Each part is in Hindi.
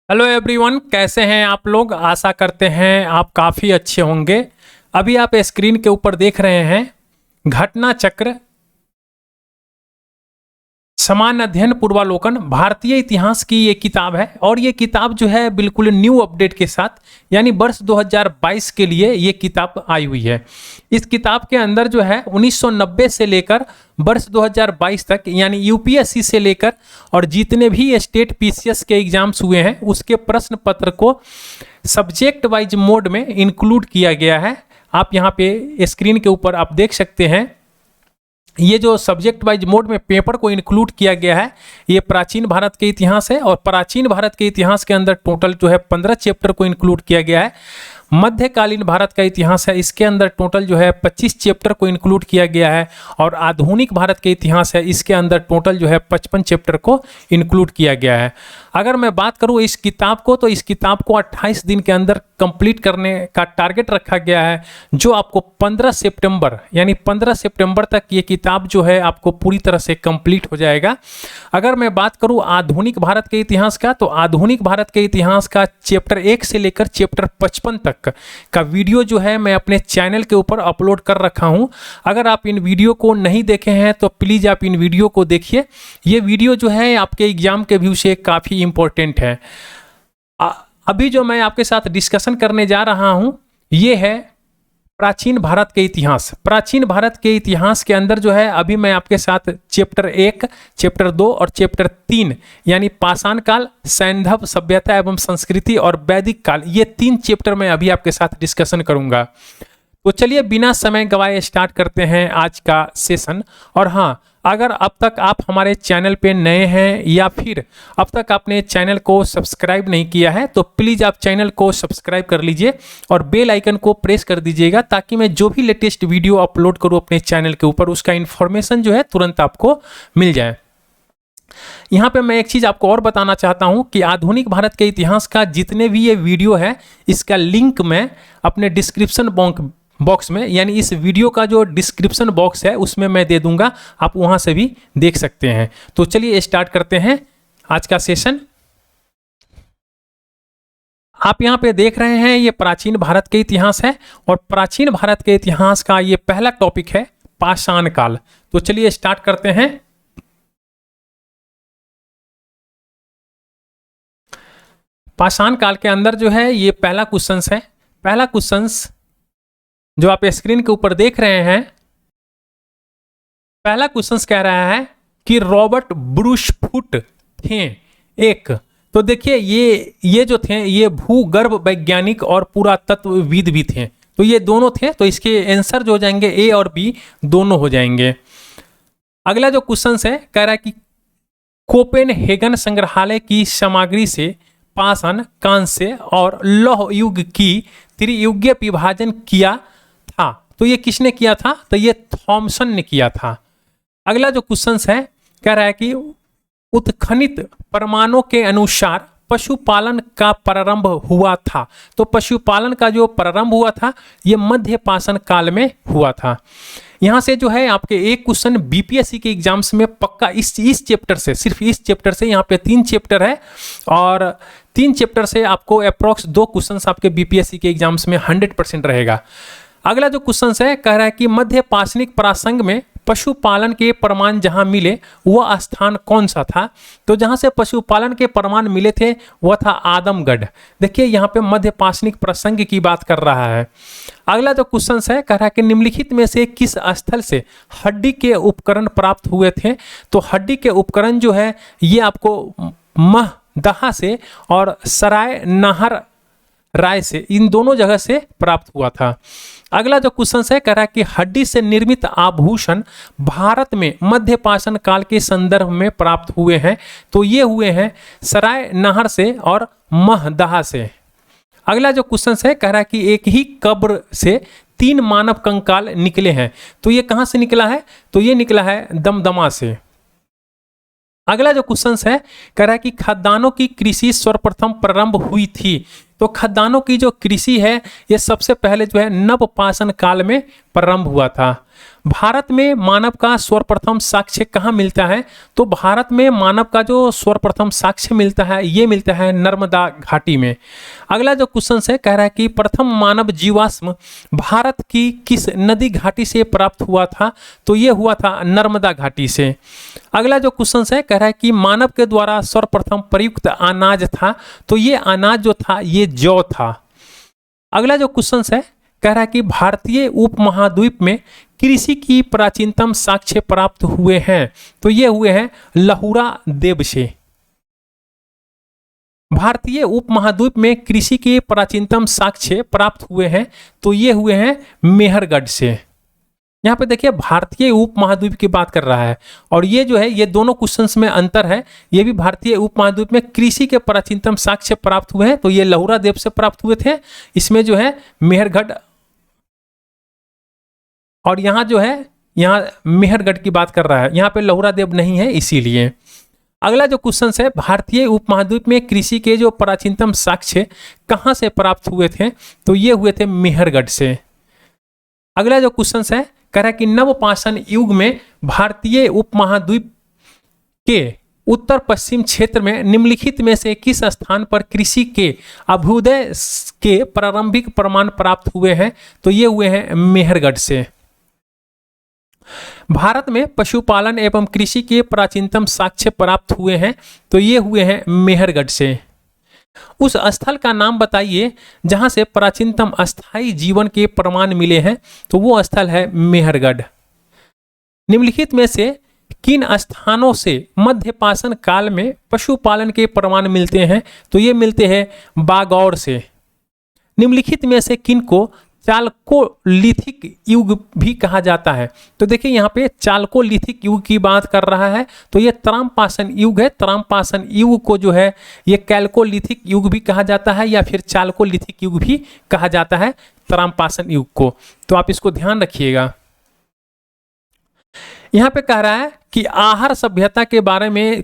हेलो एवरीवन, कैसे हैं आप लोग। आशा करते हैं आप काफ़ी अच्छे होंगे। अभी आप स्क्रीन के ऊपर देख रहे हैं घटना चक्र समान अध्ययन पूर्वालोकन भारतीय इतिहास की ये किताब है। और ये किताब जो है बिल्कुल न्यू अपडेट के साथ यानी वर्ष 2022 के लिए ये किताब आई हुई है। इस किताब के अंदर जो है 1990 से लेकर वर्ष 2022 तक यानी यूपीएससी से लेकर और जितने भी स्टेट पीसीएस के एग्जाम्स हुए हैं उसके प्रश्न पत्र को सब्जेक्ट वाइज मोड में इंक्लूड किया गया है। आप यहाँ पे स्क्रीन के ऊपर आप देख सकते हैं ये जो सब्जेक्ट वाइज मोड में पेपर को इंक्लूड किया गया है ये प्राचीन भारत के इतिहास है। और प्राचीन भारत के इतिहास के अंदर टोटल जो है 15 चैप्टर को इंक्लूड किया गया है। मध्यकालीन भारत का इतिहास है, इसके अंदर टोटल जो है 25 चैप्टर को इंक्लूड किया गया है। और आधुनिक भारत के इतिहास है, इसके अंदर टोटल जो है 55 चैप्टर को इंक्लूड किया गया है। अगर मैं बात करूं इस किताब को तो इस किताब को 28 दिन के अंदर कंप्लीट करने का टारगेट रखा गया है, जो आपको 15 सितंबर यानी 15 सितंबर तक ये किताब जो है आपको पूरी तरह से कंप्लीट हो जाएगा। अगर मैं बात करूं आधुनिक भारत के इतिहास का तो आधुनिक भारत के इतिहास का चैप्टर 1 से लेकर चैप्टर 55 तक का वीडियो जो है मैं अपने चैनल के ऊपर अपलोड कर रखा हूं। अगर आप इन वीडियो को नहीं देखे हैं तो प्लीज़ आप इन वीडियो को देखिए। ये वीडियो जो है आपके एग्जाम के व्यू से काफ़ी इंपॉर्टेंट है। अभी जो मैं आपके साथ डिस्कशन करने जा रहा हूं ये है प्राचीन भारत के इतिहास। प्राचीन भारत के इतिहास के अंदर जो है अभी मैं आपके साथ चैप्टर 1, चैप्टर 2 और चैप्टर 3 यानी पाषाण काल, सैंधव सभ्यता एवं संस्कृति और वैदिक काल, ये 3 चैप्टर मैं अभी आपके साथ डिस्कशन करूंगा। तो चलिए बिना समय गवाए स्टार्ट करते हैं आज का सेशन। और हाँ, अगर अब तक आप हमारे चैनल पे नए हैं या फिर अब तक आपने चैनल को सब्सक्राइब नहीं किया है तो प्लीज़ आप चैनल को सब्सक्राइब कर लीजिए और बेल आइकन को प्रेस कर दीजिएगा, ताकि मैं जो भी लेटेस्ट वीडियो अपलोड करूँ अपने चैनल के ऊपर उसका इन्फॉर्मेशन जो है तुरंत आपको मिल जाए। यहाँ पे मैं एक चीज़ आपको और बताना चाहता हूँ कि आधुनिक भारत के इतिहास का जितने भी ये वीडियो है इसका लिंक मैं अपने डिस्क्रिप्शन बॉक्स में यानी इस वीडियो का जो डिस्क्रिप्शन बॉक्स है उसमें मैं दे दूंगा, आप वहां से भी देख सकते हैं। तो चलिए स्टार्ट करते हैं आज का सेशन। आप यहां पे देख रहे हैं ये प्राचीन भारत के इतिहास है और प्राचीन भारत के इतिहास का ये पहला टॉपिक है पाषाण काल। तो चलिए स्टार्ट करते हैं। पाषाण काल के अंदर जो है ये पहला क्वेश्चन है। पहला क्वेश्चन जो आप स्क्रीन के ऊपर देख रहे हैं, पहला क्वेश्चन कह रहा है कि रॉबर्ट ब्रूस फुट थे एक। तो देखिए ये जो थे ये भूगर्भ वैज्ञानिक और पुरातत्वविद भी थे। तो ये दोनों थे, तो इसके आंसर जो हो जाएंगे ए और बी दोनों हो जाएंगे। अगला जो क्वेश्चन है कह रहा है कि कोपेनहेगन संग्रहालय की सामग्री से पाषाण, कांस्य और लौह युग की त्रियुगीय विभाजन किया था। तो ये किसने किया था? तो ये थॉमसन ने किया था। अगला जो क्वेश्चन है कह रहा है कि उत्खनित प्रमाणों के अनुसार पशुपालन का प्रारंभ हुआ था। तो पशुपालन का जो प्रारंभ हुआ था ये मध्य पाषाण काल में हुआ था। यहाँ से जो है आपके एक क्वेश्चन बीपीएससी के एग्जाम्स में पक्का इस चैप्टर से, सिर्फ इस चैप्टर से, यहाँ पे 3 चैप्टर है और 3 चैप्टर से आपको अप्रॉक्स 2 क्वेश्चन आपके बीपीएससी के एग्जाम्स में 100% रहेगा। अगला जो क्वेश्चन है कह रहा है कि मध्य पाषाणिक प्रासंग में पशुपालन के प्रमाण जहां मिले वह स्थान कौन सा था? तो जहां से पशुपालन के प्रमाण मिले थे वह था आदमगढ़। देखिए यहाँ पे मध्य पाषाणिक प्रसंग की बात कर रहा है। अगला जो क्वेश्चन है कह रहा है कि निम्नलिखित में से किस स्थल से हड्डी के उपकरण प्राप्त हुए थे? तो हड्डी के उपकरण जो है ये आपको महदहा से और सराय नाहर राय से, इन दोनों जगह से प्राप्त हुआ था। अगला जो क्वेश्चन है कह रहा है कि हड्डी से निर्मित आभूषण भारत में मध्य पाषाण काल के संदर्भ में प्राप्त हुए हैं। तो ये हुए हैं सराय नाहर से और महदहा से। अगला जो क्वेश्चन है कह रहा है कि एक ही कब्र से 3 मानव कंकाल निकले हैं। तो ये कहां से निकला है? तो ये निकला है दमदमा से। अगला जो क्वेश्चन है कह रहा है कि खदानों की कृषि सर्वप्रथम प्रारंभ हुई थी। तो खदानों की जो कृषि है ये सबसे पहले जो है नव पाषाण काल में प्रारंभ हुआ था। भारत में मानव का सर्वप्रथम साक्ष्य कहाँ मिलता है? तो भारत में मानव का जो सर्वप्रथम साक्ष्य मिलता है ये मिलता है नर्मदा घाटी में। अगला जो क्वेश्चन है कह रहा है कि प्रथम मानव जीवाश्म भारत की किस नदी घाटी से प्राप्त हुआ था? तो ये हुआ था नर्मदा घाटी से। अगला जो क्वेश्चन है कह रहा है कि मानव के द्वारा सर्वप्रथम प्रयुक्त अनाज था, तो ये अनाज जो था ये जौ था। अगला जो क्वेश्चन है कह रहा है कि भारतीय उपमहाद्वीप में कृषि की प्राचीनतम साक्ष्य प्राप्त हुए हैं, तो ये हुए हैं लहुरा देव से। भारतीय उपमहाद्वीप में कृषि के प्राचीनतम साक्ष्य प्राप्त हुए हैं, तो ये हुए हैं मेहरगढ़ से। यहाँ पे देखिए भारतीय उपमहाद्वीप की बात कर रहा है और ये जो है ये दोनों क्वेश्चंस में अंतर है। ये भी भारतीय उपमहाद्वीप में कृषि के प्राचीनतम साक्ष्य प्राप्त हुए हैं, तो ये लहुरा देव से प्राप्त हुए थे। इसमें जो है मेहरगढ़ और यहाँ जो है यहाँ मेहरगढ़ की बात कर रहा है, यहाँ पे लहुरा देव नहीं है इसीलिए। अगला जो क्वेश्चन है भारतीय उपमहाद्वीप में कृषि के जो प्राचीनतम साक्ष्य कहाँ से प्राप्त हुए थे? तो ये हुए थे मेहरगढ़ से। अगला जो क्वेश्चन है कह रहा है कि नवपाषाण युग में भारतीय उपमहाद्वीप के उत्तर पश्चिम क्षेत्र में निम्नलिखित में से किस स्थान पर कृषि के अभ्युदय के प्रारंभिक प्रमाण प्राप्त हुए हैं? तो ये हुए हैं मेहरगढ़ से। भारत में पशुपालन एवं कृषि के प्राचीनतम साक्ष्य प्राप्त हुए हैं, तो ये हुए हैं मेहरगढ़ से। उस स्थल का नाम बताइए जहां से प्राचीनतम अस्थायी जीवन के प्रमाण मिले हैं, तो वो स्थल है मेहरगढ़। निम्नलिखित में से किन स्थानों से मध्यपाषाण काल में पशुपालन के प्रमाण मिलते हैं? तो ये मिलते हैं बागौर से। निम्नलिखित में से किन को चालकोलिथिक युग भी कहा जाता है? तो देखिए यहाँ पे चालकोलिथिक युग की बात कर रहा है, तो ये त्रामपाषाण युग है। त्रामपाषाण युग को जो है ये कैल्कोलिथिक युग भी कहा जाता है या फिर चालकोलिथिक युग भी कहा जाता है त्रामपाषाण युग को, तो आप इसको ध्यान रखिएगा। यहाँ पे कह रहा है कि आहार सभ्यता के बारे में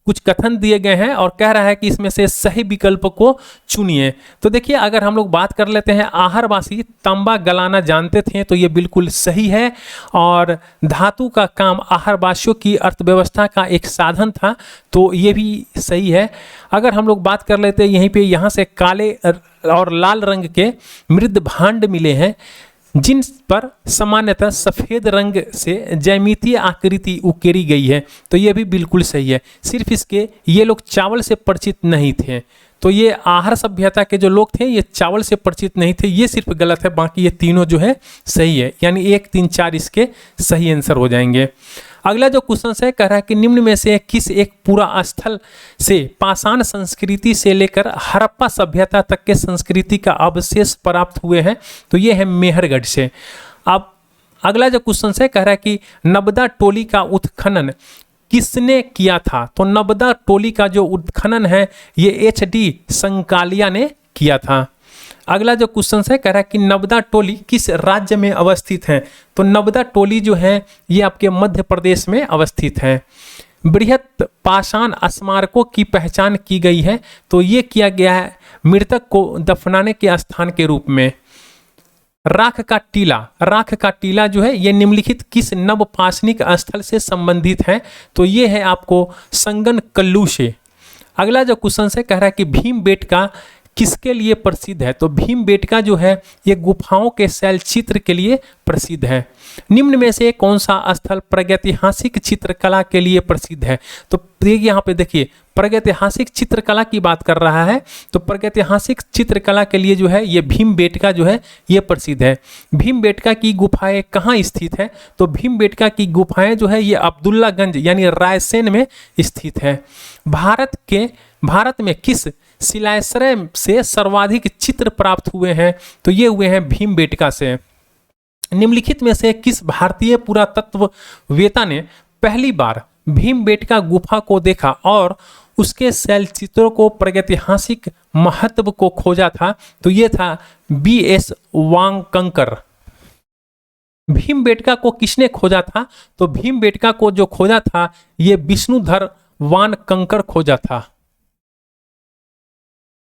कुछ कथन दिए गए हैं और कह रहा है कि इसमें से सही विकल्प को चुनिए। तो देखिए अगर हम लोग बात कर लेते हैं आहारवासी तांबा गलाना जानते थे, तो ये बिल्कुल सही है। और धातु का काम आहारवासियों की अर्थव्यवस्था का एक साधन था, तो ये भी सही है। अगर हम लोग बात कर लेते हैं यहीं पे यहाँ से काले और लाल रंग के मृद भांड मिले हैं जिन पर सामान्यतः सफ़ेद रंग से ज्यामितीय आकृति उकेरी गई है, तो ये भी बिल्कुल सही है। सिर्फ इसके ये लोग चावल से परिचित नहीं थे, तो ये आहार सभ्यता के जो लोग थे ये चावल से परिचित नहीं थे, ये सिर्फ गलत है। बाकी ये तीनों जो है सही है, यानी 1, 3, 4 इसके सही आंसर हो जाएंगे। अगला जो क्वेश्चन है कह रहा है कि निम्न में से किस एक पूरा स्थल से पाषाण संस्कृति से लेकर हड़प्पा सभ्यता तक के संस्कृति का अवशेष प्राप्त हुए हैं? तो ये है मेहरगढ़ से। अब अगला जो क्वेश्चन है कह रहा है कि नबदा टोली का उत्खनन किसने किया था? तो नबदा टोली का जो उत्खनन है ये HD संकालिया ने किया था। अगला जो क्वेश्चन है कह रहा है कि नबदा टोली किस राज्य में अवस्थित है? तो नबदा टोली जो है ये आपके मध्य प्रदेश में अवस्थित है। बृहत पाषाण स्मारकों की पहचान की गई है, तो ये किया गया है मृतक को दफनाने के स्थान के रूप में। राख का टीला जो है ये निम्नलिखित किस नवपाषाणिक स्थल से संबंधित है? तो ये है आपको संगन कल्लू से। अगला जो क्वेश्चन है कह रहा है कि भीमबेटका किसके लिए प्रसिद्ध है? तो भीमबेटका जो है ये गुफाओं के शैलचित्र के लिए प्रसिद्ध है। निम्न में से कौन सा स्थल प्रागैतिहासिक चित्रकला के लिए प्रसिद्ध है? तो यहाँ पे देखिए प्रागैतिहासिक चित्रकला की बात कर रहा है, तो प्रागैतिहासिक चित्रकला के लिए जो है ये भीमबेटका जो है ये प्रसिद्ध है। भीमबेटका की गुफाएं कहाँ स्थित है? तो भीमबेटका की गुफाएं जो है ये अब्दुल्लागंज यानी रायसेन में स्थित है। भारत में किस शिलाश्रय से सर्वाधिक चित्र प्राप्त हुए हैं? तो ये हुए हैं भीमबेटका से। निम्नलिखित में से किस भारतीय पुरातत्ववेत्ता ने पहली बार भीमबेटका गुफा को देखा और उसके शैलचित्रों को प्रागैतिहासिक महत्व को खोजा था? तो ये था BS वांगकंकर। भीमबेटका को किसने खोजा था? तो भीमबेटका को जो खोजा था ये विष्णुधर वानकंकर खोजा था।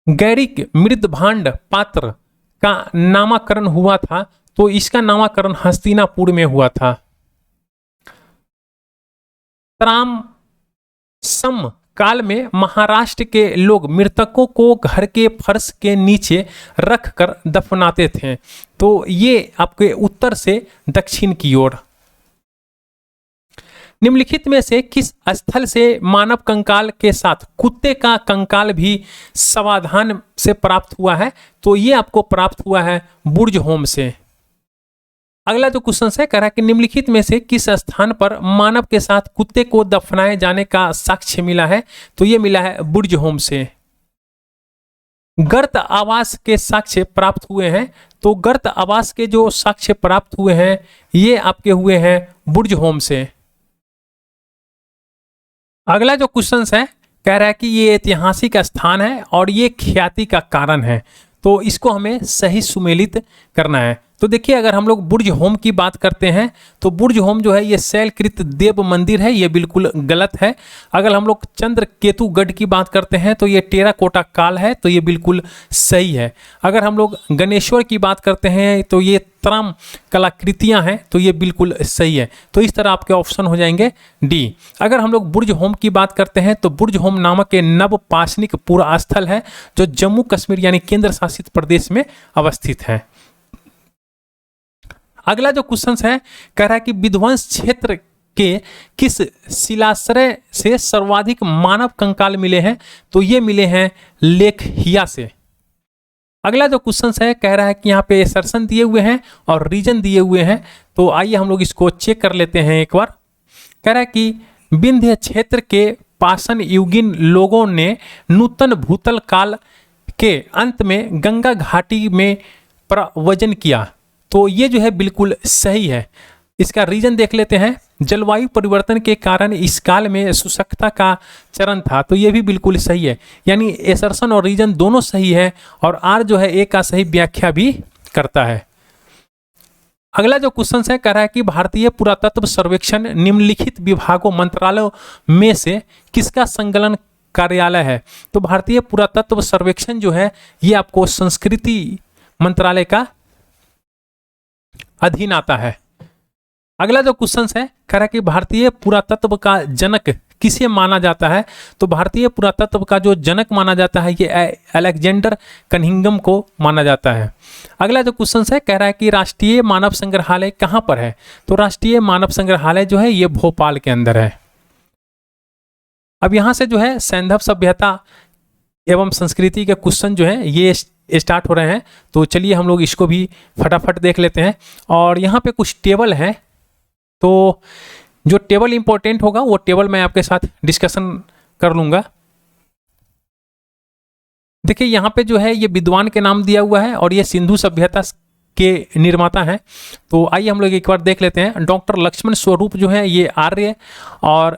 गैरिक मृदभांड पात्र का नामकरण हुआ था, तो इसका नामकरण हस्तिनापुर में हुआ था। ताम्रसम काल में महाराष्ट्र के लोग मृतकों को घर के फर्श के नीचे रख कर दफनाते थे। तो ये आपके उत्तर से दक्षिण की ओर। निम्नलिखित में से किस स्थल से मानव कंकाल के साथ कुत्ते का कंकाल भी सावधान से प्राप्त हुआ है? तो ये आपको प्राप्त हुआ है बुर्ज होम से। अगला जो क्वेश्चन है कह रहा है कि निम्नलिखित में से किस स्थान पर मानव के साथ कुत्ते को दफनाए जाने का साक्ष्य मिला है? तो ये मिला है बुर्ज होम से। गर्त आवास के साक्ष्य प्राप्त हुए हैं। तो गर्त आवास के जो साक्ष्य प्राप्त हुए हैं ये आपके हुए हैं बुर्ज होम से। अगला जो क्वेश्चन है कह रहा है कि ये ऐतिहासिक स्थान है और ये ख्याति का कारण है। तो इसको हमें सही सुमेलित करना है। तो देखिए, अगर हम लोग बुर्ज होम की बात करते हैं तो बुर्ज होम जो है ये शैलकृत देव मंदिर है, ये बिल्कुल गलत है। अगर हम लोग चंद्र केतुगढ़ की बात करते हैं तो ये टेराकोटा काल है, तो ये बिल्कुल सही है। अगर हम लोग गणेश्वर की बात करते हैं तो ये त्रम कलाकृतियां हैं, तो ये बिल्कुल सही है। तो इस तरह आपके ऑप्शन हो जाएंगे डी। अगर हम लोग बुर्ज होम की बात करते हैं तो बुर्ज होम नामक एक नवपाषाणिक पुरा स्थल है जो जम्मू कश्मीर यानी केंद्र शासित प्रदेश में अवस्थित है। अगला जो क्वेश्चन है कह रहा है कि विध्वंस क्षेत्र के किस शिलाश्रय से सर्वाधिक मानव कंकाल मिले हैं? तो ये मिले हैं लेखहिया से। अगला जो क्वेश्चन है कह रहा है कि यहाँ पे एसर्शन दिए हुए हैं और रीजन दिए हुए हैं। तो आइए हम लोग इसको चेक कर लेते हैं एक बार। कह रहा है कि विंध्य क्षेत्र के पाषाण युगीन लोगों ने नूतन भूतल काल के अंत में गंगा घाटी में प्रव्रजन किया। तो ये जो है बिल्कुल सही है। इसका रीजन देख लेते हैं। जलवायु परिवर्तन के कारण इस काल में शुष्कता का चरण था। तो ये भी बिल्कुल सही है, यानी एसर्शन और रीजन दोनों सही है और आर जो है ए का सही व्याख्या भी करता है। अगला जो क्वेश्चन है कह रहा है कि भारतीय पुरातत्व सर्वेक्षण निम्नलिखित विभागों मंत्रालयों में से किसका संकलन कार्यालय है? तो भारतीय पुरातत्व सर्वेक्षण जो है ये आपको संस्कृति मंत्रालय का अधीन आता है। अगला जो क्वेश्चन है कह रहा है कि भारतीय पुरातत्व का जनक किसे माना जाता है? तो भारतीय पुरातत्व का जो जनक माना जाता है ये अलेक्जेंडर कनिंघम को माना जाता है। अगला जो क्वेश्चन है कह रहा है कि राष्ट्रीय मानव संग्रहालय कहाँ पर है? तो राष्ट्रीय मानव संग्रहालय जो है ये भोपाल के अंदर है। अब यहाँ से जो है सैंधव सभ्यता एवं संस्कृति के क्वेश्चन जो है ये स्टार्ट हो रहे हैं। तो चलिए हम लोग इसको भी फटाफट देख लेते हैं। और यहाँ पे कुछ टेबल है, तो जो टेबल इंपॉर्टेंट होगा वो टेबल मैं आपके साथ डिस्कशन कर लूँगा। देखिए यहाँ पे जो है ये विद्वान के नाम दिया हुआ है और ये सिंधु सभ्यता के निर्माता हैं। तो आइए हम लोग एक बार देख लेते हैं। डॉक्टर लक्ष्मण स्वरूप जो है ये आर्य, और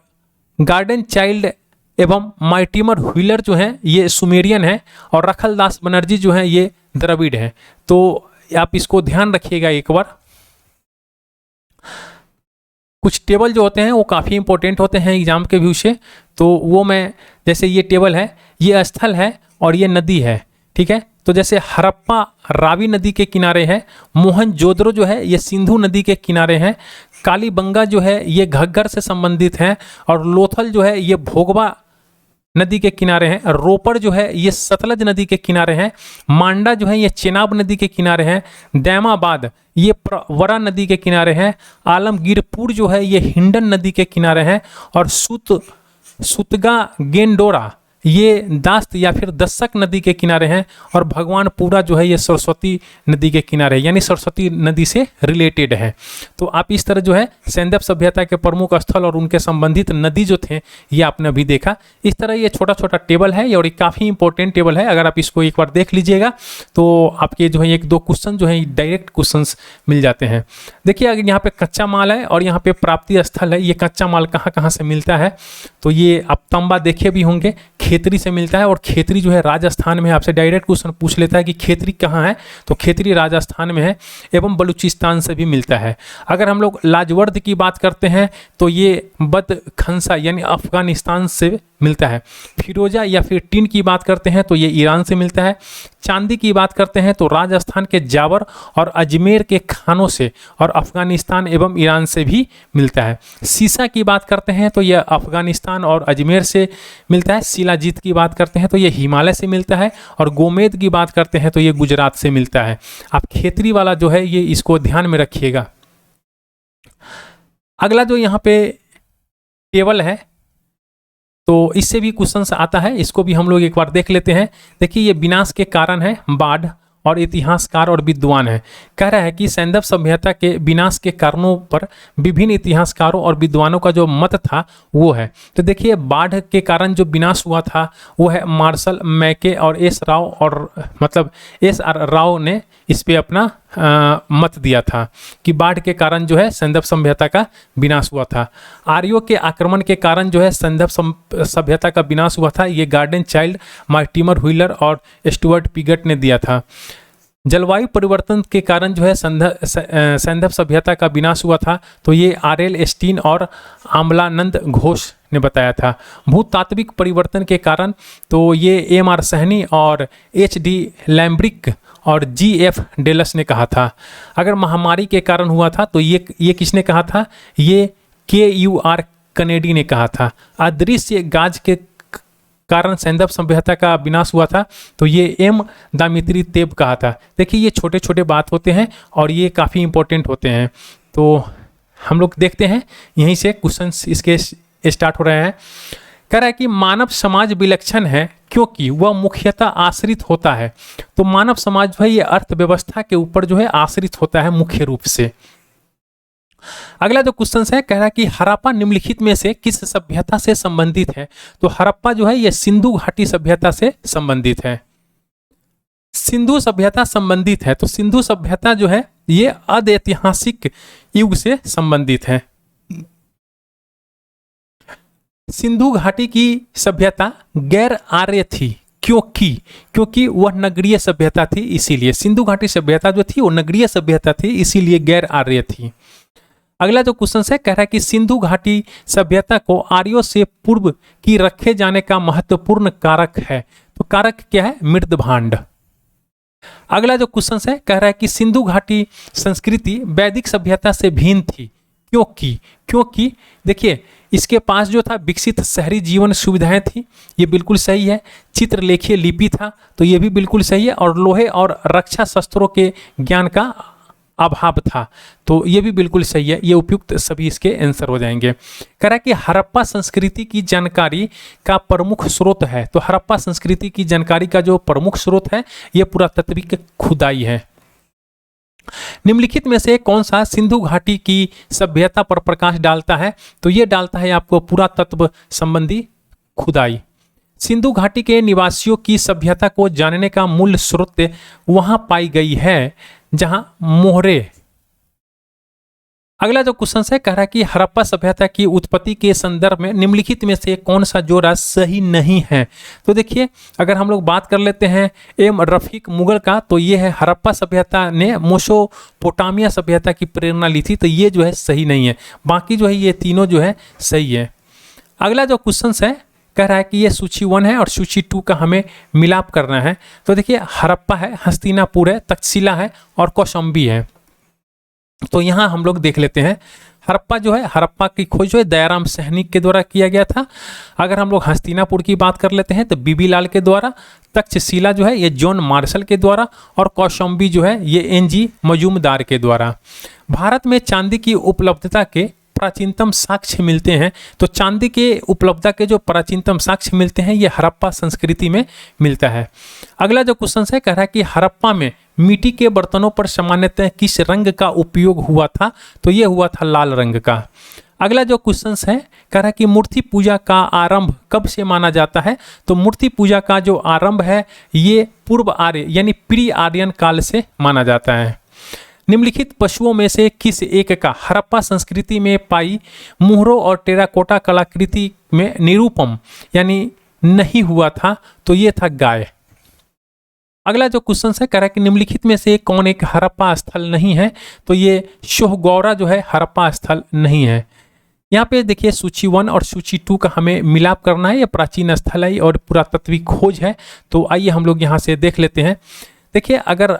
गार्डन चाइल्ड एवं मार्टिमर व्हीलर जो है ये सुमेरियन है, और रखलदास बनर्जी जो है ये द्रविड़ है। तो आप इसको ध्यान रखिएगा एक बार। कुछ टेबल जो होते हैं वो काफ़ी इंपॉर्टेंट होते हैं एग्जाम के व्यू से। तो वो मैं, जैसे ये टेबल है, ये स्थल है और ये नदी है, ठीक है। तो जैसे हड़प्पा रावी नदी के किनारे है, मोहनजोदड़ो जो है ये सिंधु नदी के किनारे हैं, कालीबंगा जो है ये घग्गर से संबंधित है, और लोथल जो है ये भोगवा नदी के किनारे हैं, रोपड़ जो है ये सतलज नदी के किनारे हैं, मांडा जो है ये चेनाब नदी के किनारे हैं, दैमाबाद ये प्रवरा नदी के किनारे हैं, आलमगीरपुर जो है ये हिंडन नदी के किनारे हैं, और सुतगा गेंडोरा ये दास्त या फिर दशक नदी के किनारे हैं, और भगवानपुरा जो है ये सरस्वती नदी के किनारे, यानी सरस्वती नदी से रिलेटेड है। तो आप इस तरह जो है सैंधव सभ्यता के प्रमुख स्थल और उनके संबंधित नदी जो थे ये आपने अभी देखा। इस तरह ये छोटा छोटा टेबल है और ये काफ़ी इंपॉर्टेंट टेबल है। अगर आप इसको एक बार देख लीजिएगा तो आपके जो है एक दो क्वेश्चन जो है डायरेक्ट क्वेश्चन मिल जाते हैं। देखिए अगर यहाँ पे कच्चा माल है और यहाँ पे प्राप्ति स्थल है, ये कच्चा माल कहाँ कहाँ से मिलता है? तो ये आप तांबा देखे भी होंगे, खेतरी से मिलता है, और खेतरी जो है राजस्थान में। आपसे डायरेक्ट क्वेश्चन पूछ लेता है कि खेतरी कहाँ है, तो खेतरी राजस्थान में है, एवं बलूचिस्तान से भी मिलता है। अगर हम लोग लाजवर्द की बात करते हैं तो ये बदखंसा यानी अफगानिस्तान से मिलता है। फिरोजा या फिर टिन की बात करते हैं तो ये ईरान से मिलता है। चांदी की बात करते हैं तो राजस्थान के जावर और अजमेर के खानों से और अफगानिस्तान एवं ईरान से भी मिलता है। सीसा की बात करते हैं तो यह अफगानिस्तान और अजमेर से मिलता है। शिलाजीत की बात करते हैं तो ये हिमालय से मिलता है। और गोमेद की बात करते हैं तो ये गुजरात से मिलता है। आप खेतरी वाला जो है ये इसको ध्यान में रखिएगा। अगला जो यहाँ पे टेबल है तो इससे भी क्वेश्चंस आता है, इसको भी हम लोग एक बार देख लेते हैं। देखिए ये विनाश के कारण है बाढ़ और इतिहासकार और विद्वान है। कह रहा है कि सैंधव सभ्यता के विनाश के कारणों पर विभिन्न इतिहासकारों और विद्वानों का जो मत था वो है। तो देखिए बाढ़ के कारण जो विनाश हुआ था वो है मार्शल मैके और एस राव और मतलब एस.आर. राव ने इस पे अपना मत दिया था कि बाढ़ के कारण जो है सैंधव सभ्यता का विनाश हुआ था। आर्यों के आक्रमण के कारण जो है सैंधव सभ्यता का विनाश हुआ था, ये गार्डन चाइल्ड, मार्टिमर व्हीलर और स्टुअर्ट पिगट ने दिया था। जलवायु परिवर्तन के कारण जो है सैंधव सभ्यता का विनाश हुआ था, तो ये R.L. स्टीन और आमलानंद घोष ने बताया था। भूतात्विक परिवर्तन के कारण तो ये M.R. सहनी और H.D. लैम्ब्रिक और G.F. डेलस ने कहा था। अगर महामारी के कारण हुआ था तो ये किसने कहा था? ये K.U.R. कनेडी ने कहा था। अदृश्य गाज के कारण सैंधव सभ्यता का विनाश हुआ था, तो ये M. दामित्री तेब कहा था। देखिए ये छोटे छोटे बात होते हैं और ये काफ़ी इंपॉर्टेंट होते हैं। तो हम लोग देखते हैं यहीं से क्वेश्चंस इसके स्टार्ट हो रहे हैं। कह रहा है कि मानव समाज विलक्षण है क्योंकि वह मुख्यतः आश्रित होता है। तो मानव समाज जो है ये अर्थव्यवस्था के ऊपर जो है आश्रित होता है मुख्य रूप से। अगला जो क्वेश्चन है कह रहा है कि हड़प्पा निम्नलिखित में से किस सभ्यता से संबंधित है? तो हड़प्पा जो है ये सिंधु घाटी सभ्यता से संबंधित है। सिंधु सभ्यता संबंधित है, तो सिंधु सभ्यता जो है ये अधैतिहासिक युग से संबंधित है। सिंधु घाटी की सभ्यता गैर आर्य थी क्योंकि वह नगरीय सभ्यता थी, इसीलिए सिंधु घाटी सभ्यता जो थी वो नगरीय सभ्यता थी, इसीलिए गैर आर्य थी। अगला जो क्वेश्चन है कह रहा है कि सिंधु घाटी सभ्यता को आर्यों से पूर्व की रखे जाने का महत्वपूर्ण कारक है। तो कारक क्या है? मृद भांड। अगला जो क्वेश्चन है कह रहा है कि सिंधु घाटी संस्कृति वैदिक सभ्यता से भिन्न थी क्योंकि देखिए इसके पास जो था विकसित शहरी जीवन सुविधाएं थी, ये बिल्कुल सही है। चित्रलेखीय लिपि था, तो ये भी बिल्कुल सही है। और लोहे और रक्षा शस्त्रों के ज्ञान का अभाव था, तो ये भी बिल्कुल सही है। ये उपयुक्त सभी इसके आंसर हो जाएंगे। कह रहा है कि हड़प्पा संस्कृति की जानकारी का प्रमुख स्रोत है। तो हड़प्पा संस्कृति की जानकारी का जो प्रमुख स्रोत है ये पुरातात्विक खुदाई है। निम्नलिखित में से कौन सा सिंधु घाटी की सभ्यता पर प्रकाश डालता है? तो ये डालता है आपको पुरातत्व संबंधी खुदाई। सिंधु घाटी के निवासियों की सभ्यता को जानने का मूल स्रोत वहां पाई गई है जहां मोहरे। अगला जो क्वेश्चन है कह रहा है कि हड़प्पा सभ्यता की उत्पत्ति के संदर्भ में निम्नलिखित में से कौन सा जोड़ा सही नहीं है? तो देखिए अगर हम लोग बात कर लेते हैं M. रफीक मुगल का, तो ये है हड़प्पा सभ्यता ने मेसोपोटामिया सभ्यता की प्रेरणा ली थी, तो ये जो है सही नहीं है। बाकी जो है ये तीनों जो है सही है। अगला जो क्वेश्चन है कह रहा है कि ये सूची 1 है और सूची 2 का हमें मिलाप करना है। तो देखिए हड़प्पा है, हस्तिनापुर है, तक्षशिला है और कौशाम्बी है। तो यहाँ हम लोग देख लेते हैं। हड़प्पा जो है, हड़प्पा की खोज जो है दयाराम सैनिक के द्वारा किया गया था। अगर हम लोग हस्तिनापुर की बात कर लेते हैं तो बीबी लाल के द्वारा, तक्षशिला जो है ये जॉन मार्शल के द्वारा और कौशाम्बी जो है ये N.G. मजूमदार के द्वारा। भारत में चांदी की उपलब्धता के प्राचीनतम साक्ष्य मिलते हैं। तो चांदी के उपलब्धता के जो प्राचीनतम साक्ष्य मिलते हैं ये हड़प्पा संस्कृति में मिलता है। अगला जो क्वेश्चन है कह रहा है कि हड़प्पा में मिट्टी के बर्तनों पर सामान्यतः किस रंग का उपयोग हुआ था? तो ये हुआ था लाल रंग का। अगला जो क्वेश्चन है कह रहा है कि मूर्ति पूजा का आरंभ कब से माना जाता है? तो मूर्ति पूजा का जो आरंभ है ये पूर्व आर्य यानी प्री आर्यन काल से माना जाता है। निम्नलिखित पशुओं में से किस एक का हड़प्पा संस्कृति में पाई मुहरों और टेराकोटा कलाकृति में निरूपम यानी नहीं हुआ था? तो ये था गाय। अगला जो क्वेश्चन है कह रहा है कि निम्नलिखित में से कौन एक हड़प्पा स्थल नहीं है? तो ये शोहगौरा जो है हड़प्पा स्थल नहीं है। यहाँ पे देखिए सूची 1 और सूची 2 का हमें मिलाप करना है। ये प्राचीन स्थल है और पुरातत्विक खोज है। तो आइए हम लोग यहाँ से देख लेते हैं। देखिए अगर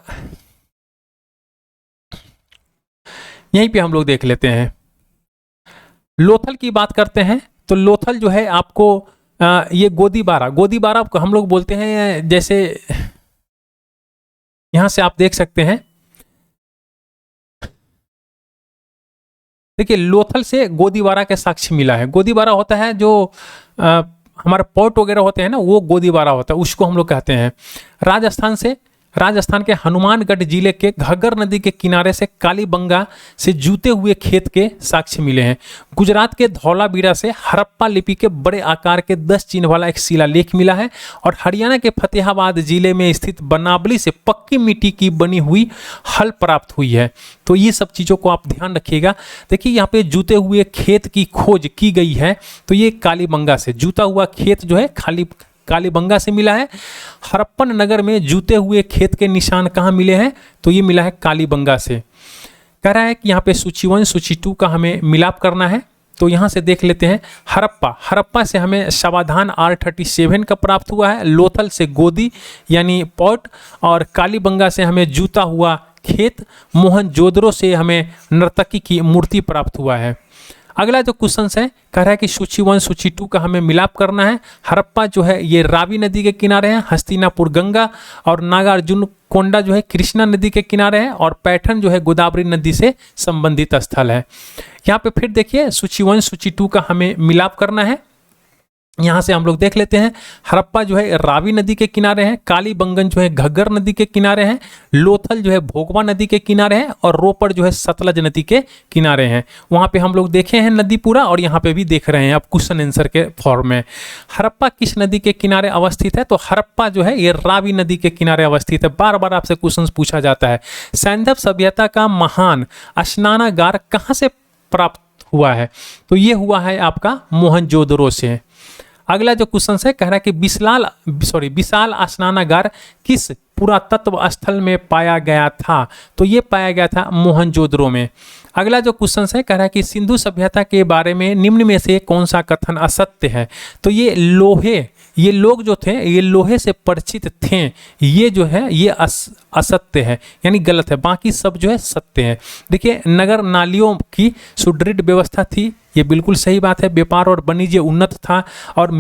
यहीं पे हम लोग देख लेते हैं, लोथल की बात करते हैं तो लोथल जो है आपको ये गोदीबारा को हम लोग बोलते हैं। जैसे यहां से आप देख सकते हैं, देखिए लोथल से गोदीबारा के साक्ष्य मिला है। गोदीबारा होता है जो हमारे पोर्ट वगैरह होते हैं ना, वो गोदीबारा होता है, उसको हम लोग कहते हैं। राजस्थान के हनुमानगढ़ जिले के घग्गर नदी के किनारे से कालीबंगा से जूते हुए खेत के साक्ष्य मिले हैं। गुजरात के धौलावीरा से हड़प्पा लिपि के बड़े आकार के 10 चिन्ह वाला एक शिलालेख मिला है। और हरियाणा के फतेहाबाद जिले में स्थित बनावली से पक्की मिट्टी की बनी हुई हल प्राप्त हुई है। तो ये सब चीज़ों को आप ध्यान रखिएगा। देखिए यहाँ पे जूते हुए खेत की खोज की गई है, तो ये कालीबंगा से जूता हुआ खेत जो है कालीबंगा से मिला है। हड़प्पन नगर में जूते हुए खेत के निशान कहाँ मिले हैं, तो ये मिला है कालीबंगा से। कह रहा है कि यहाँ पे सूची 1 सूची 2 का हमें मिलाप करना है। तो यहाँ से देख लेते हैं, हड़प्पा से हमें सावधान R37 का प्राप्त हुआ है। लोथल से गोदी यानी पॉट, और कालीबंगा से हमें जूता हुआ खेत। मोहनजोदड़ो से हमें नर्तकी की मूर्ति प्राप्त हुआ है। अगला जो क्वेश्चन है, कह रहा है कि सूची 1 सूची 2 का हमें मिलाप करना है। हड़प्पा जो है ये रावी नदी के किनारे है, हस्तिनापुर गंगा, और नागार्जुन कोंडा जो है कृष्णा नदी के किनारे है, और पैठन जो है गोदावरी नदी से संबंधित स्थल है। यहाँ पे फिर देखिए सूची 1 सूची 2 का हमें मिलाप करना है। यहाँ से हम लोग देख लेते हैं, हड़प्पा जो है रावी नदी के किनारे है, कालीबंगन जो है घग्गर नदी के किनारे हैं, लोथल जो है भोगवा नदी के किनारे है, और रोपड़ जो है सतलज नदी के किनारे हैं। वहाँ पे हम लोग देखे हैं नदी पूरा, और यहाँ पे भी देख रहे हैं आप क्वेश्चन आंसर के फॉर्म में। हड़प्पा किस नदी के किनारे अवस्थित है, तो हड़प्पा जो है ये रावी नदी के किनारे अवस्थित है। बार बार आपसे क्वेश्चन पूछा जाता है। सैंधव सभ्यता का महान स्नानागार कहाँ से प्राप्त हुआ है, तो ये हुआ है आपका मोहनजोदड़ो से। अगला जो क्वेश्चन है, कह रहा है कि विशाल स्नानागार किस पुरातत्व स्थल में पाया गया था, तो ये पाया गया था मोहनजोदड़ो में। अगला जो क्वेश्चन है, कह रहा है कि सिंधु सभ्यता के बारे में निम्न में से कौन सा कथन असत्य है, तो ये लोग जो थे ये लोहे से परिचित थे, ये जो है ये असत्य है, यानी गलत है। बाकी सब जो है सत्य है। देखिए नगर नालियों की सुदृढ़ व्यवस्था थी, ये बिल्कुल सही बात है। व्यापार और वाणिज्य उन्नत था, और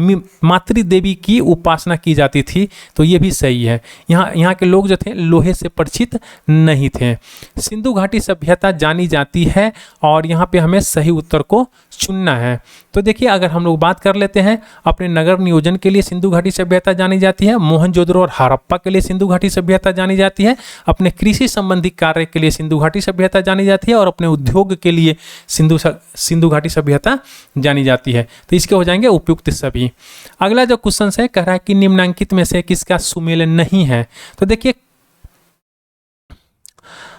मातृ देवी की उपासना की जाती थी, तो ये भी सही है। यहाँ के लोग जो थे लोहे से परिचित नहीं थे। सिंधु घाटी सभ्यता जानी जाती है, और यहाँ पे हमें सही उत्तर को चुनना है। तो देखिए अगर हम लोग बात कर लेते हैं, अपने नगर नियोजन के लिए सिंधु घाटी सभ्यता जानी जाती है। मोहनजोदड़ो और हड़प्पा के लिए सिंधु घाटी सभ्यता जानी जाती है। अपने कृषि संबंधी कार्य के लिए सिंधु घाटी सभ्यता जानी जाती है, और अपने उद्योग के लिए सिंधु घाटी सभ्यता जानी जाती है। तो इसके हो जाएंगे उपयुक्त सभी। अगला जो क्वेश्चन है, कह रहा है कि निम्नलिखित में से किसका सुमेल नहीं है, तो देखिए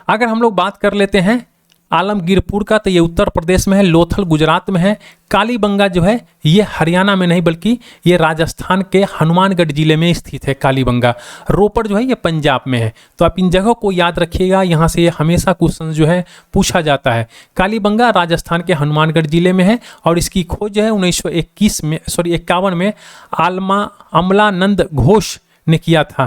अगर हम लोग बात कर लेते हैं आलमगीरपुर का, तो ये उत्तर प्रदेश में है। लोथल गुजरात में है। कालीबंगा जो है ये हरियाणा में नहीं बल्कि ये राजस्थान के हनुमानगढ़ जिले में स्थित है कालीबंगा। रोपड़ जो है ये पंजाब में है। तो आप इन जगहों को याद रखिएगा, यहाँ से ये हमेशा क्वेश्चन जो है पूछा जाता है। कालीबंगा राजस्थान के हनुमानगढ़ जिले में है, और इसकी खोज जो है 1951 में अमलानंद घोष ने किया था।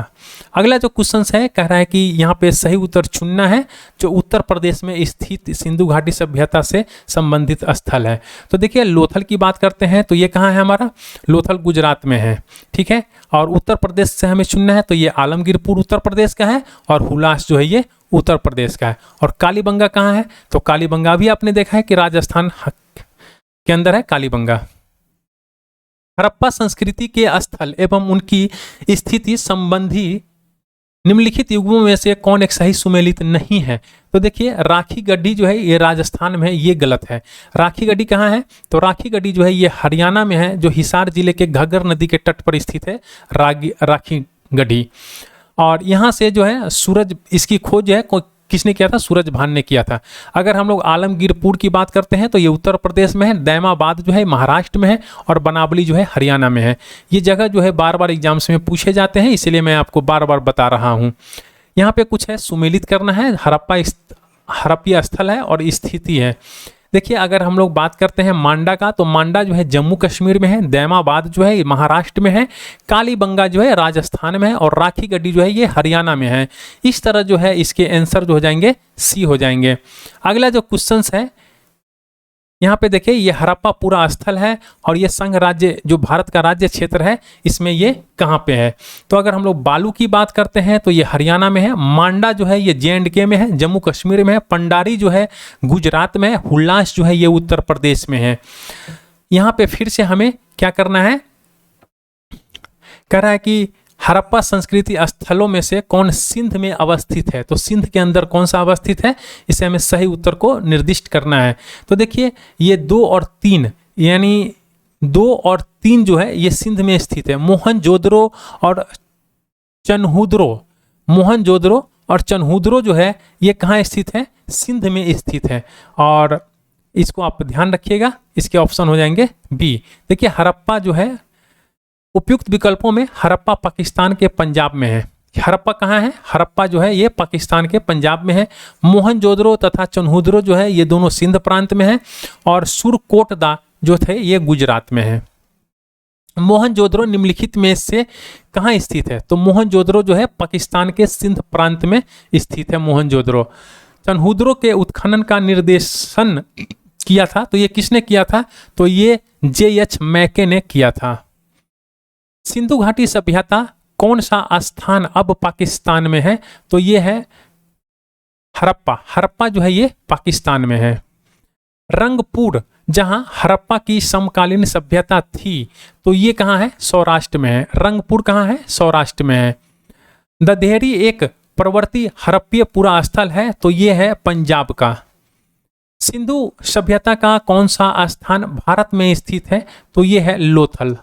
अगला जो क्वेश्चन है, कह रहा है कि यहाँ पे सही उत्तर चुनना है, जो उत्तर प्रदेश में स्थित सिंधु घाटी सभ्यता से संबंधित स्थल है। तो देखिए लोथल की बात करते हैं, तो ये कहाँ है हमारा, लोथल गुजरात में है, ठीक है। और उत्तर प्रदेश से हमें चुनना है, तो ये आलमगीरपुर उत्तर प्रदेश का है, और हुलास जो है ये उत्तर प्रदेश का है। और कालीबंगा कहाँ है, तो कालीबंगा भी आपने देखा है कि राजस्थान के अंदर है कालीबंगा। हड़प्पा संस्कृति के स्थल एवं उनकी स्थिति संबंधी निम्नलिखित युगों में से कौन एक सही सुमेलित नहीं है, तो देखिए राखी गढ़ी जो है ये राजस्थान में है, ये गलत है। राखी गढ़ी कहाँ है, तो राखी गढ़ी जो है ये हरियाणा में है, जो हिसार जिले के घग्गर नदी के तट पर स्थित है राखी गढ़ी। और यहाँ से जो है सूरज, इसकी खोज है किसने किया था, सूरज भान ने किया था। अगर हम लोग आलमगीरपुर की बात करते हैं, तो ये उत्तर प्रदेश में है। दैमाबाद जो है महाराष्ट्र में है, और बनावली जो है हरियाणा में है। ये जगह जो है बार बार एग्जाम्स में पूछे जाते हैं, इसलिए मैं आपको बार बार बता रहा हूँ। यहाँ पे कुछ है सुमेलित करना है। हड़प्पा स्थल है और स्थिति है। देखिए अगर हम लोग बात करते हैं मांडा का, तो मांडा जो है जम्मू कश्मीर में है, दैमाबाद जो है महाराष्ट्र में है, कालीबंगा जो है राजस्थान में है, और राखी गढ़ी जो है ये हरियाणा में है। इस तरह जो है इसके आंसर जो हो जाएंगे सी हो जाएंगे। अगला जो क्वेश्चन है यहाँ पे देखिए, ये हड़प्पा पूरा स्थल है और ये संघ राज्य जो भारत का राज्य क्षेत्र है इसमें ये कहाँ पे है। तो अगर हम लोग बालू की बात करते हैं तो ये हरियाणा में है, मांडा जो है ये J&K में है, जम्मू कश्मीर में है, पंडारी जो है गुजरात में है, हुल्लास जो है ये उत्तर प्रदेश में है। यहाँ पे फिर से हमें क्या करना है, कह रहा है कि हड़प्पा संस्कृति स्थलों में से कौन सिंध में अवस्थित है। तो सिंध के अंदर कौन सा अवस्थित है, इसे हमें सही उत्तर को निर्दिष्ट करना है। तो देखिए ये 2 और 3 यानी 2 और 3 जो है ये सिंध में स्थित है। मोहनजोदड़ो और चनहुद्रो जो है ये कहाँ स्थित है, सिंध में स्थित है। और इसको आप ध्यान रखिएगा, इसके ऑप्शन हो जाएंगे बी। देखिए हड़प्पा जो है, उपयुक्त विकल्पों में हड़प्पा पाकिस्तान के पंजाब में है। हड़प्पा कहाँ है, हड़प्पा जो है ये पाकिस्तान के पंजाब में है। मोहनजोदड़ो तथा चनहुद्रो जो है ये दोनों सिंध प्रांत में है, और सुरकोटदा जो थे ये गुजरात में है। मोहनजोदड़ो निम्नलिखित में से कहाँ स्थित है, तो मोहनजोदड़ो जो है पाकिस्तान के सिंध प्रांत में स्थित है मोहनजोदड़ो। चनहुद्रो के उत्खनन का निर्देशन किया था, तो ये किसने किया था, तो ये J.H. मैके ने किया था। सिंधु घाटी सभ्यता कौन सा स्थान अब पाकिस्तान में है, तो ये है हड़प्पा। हड़प्पा जो है ये पाकिस्तान में है। रंगपुर जहां हड़प्पा की समकालीन सभ्यता थी, तो ये कहाँ है, सौराष्ट्र में है। रंगपुर कहाँ है, सौराष्ट्र में है। ददेहरी एक प्रवर्ती हड़प्पीय पुरा स्थल है, तो ये है पंजाब का। सिंधु सभ्यता का कौन सा स्थान भारत में स्थित है, तो ये है लोथल।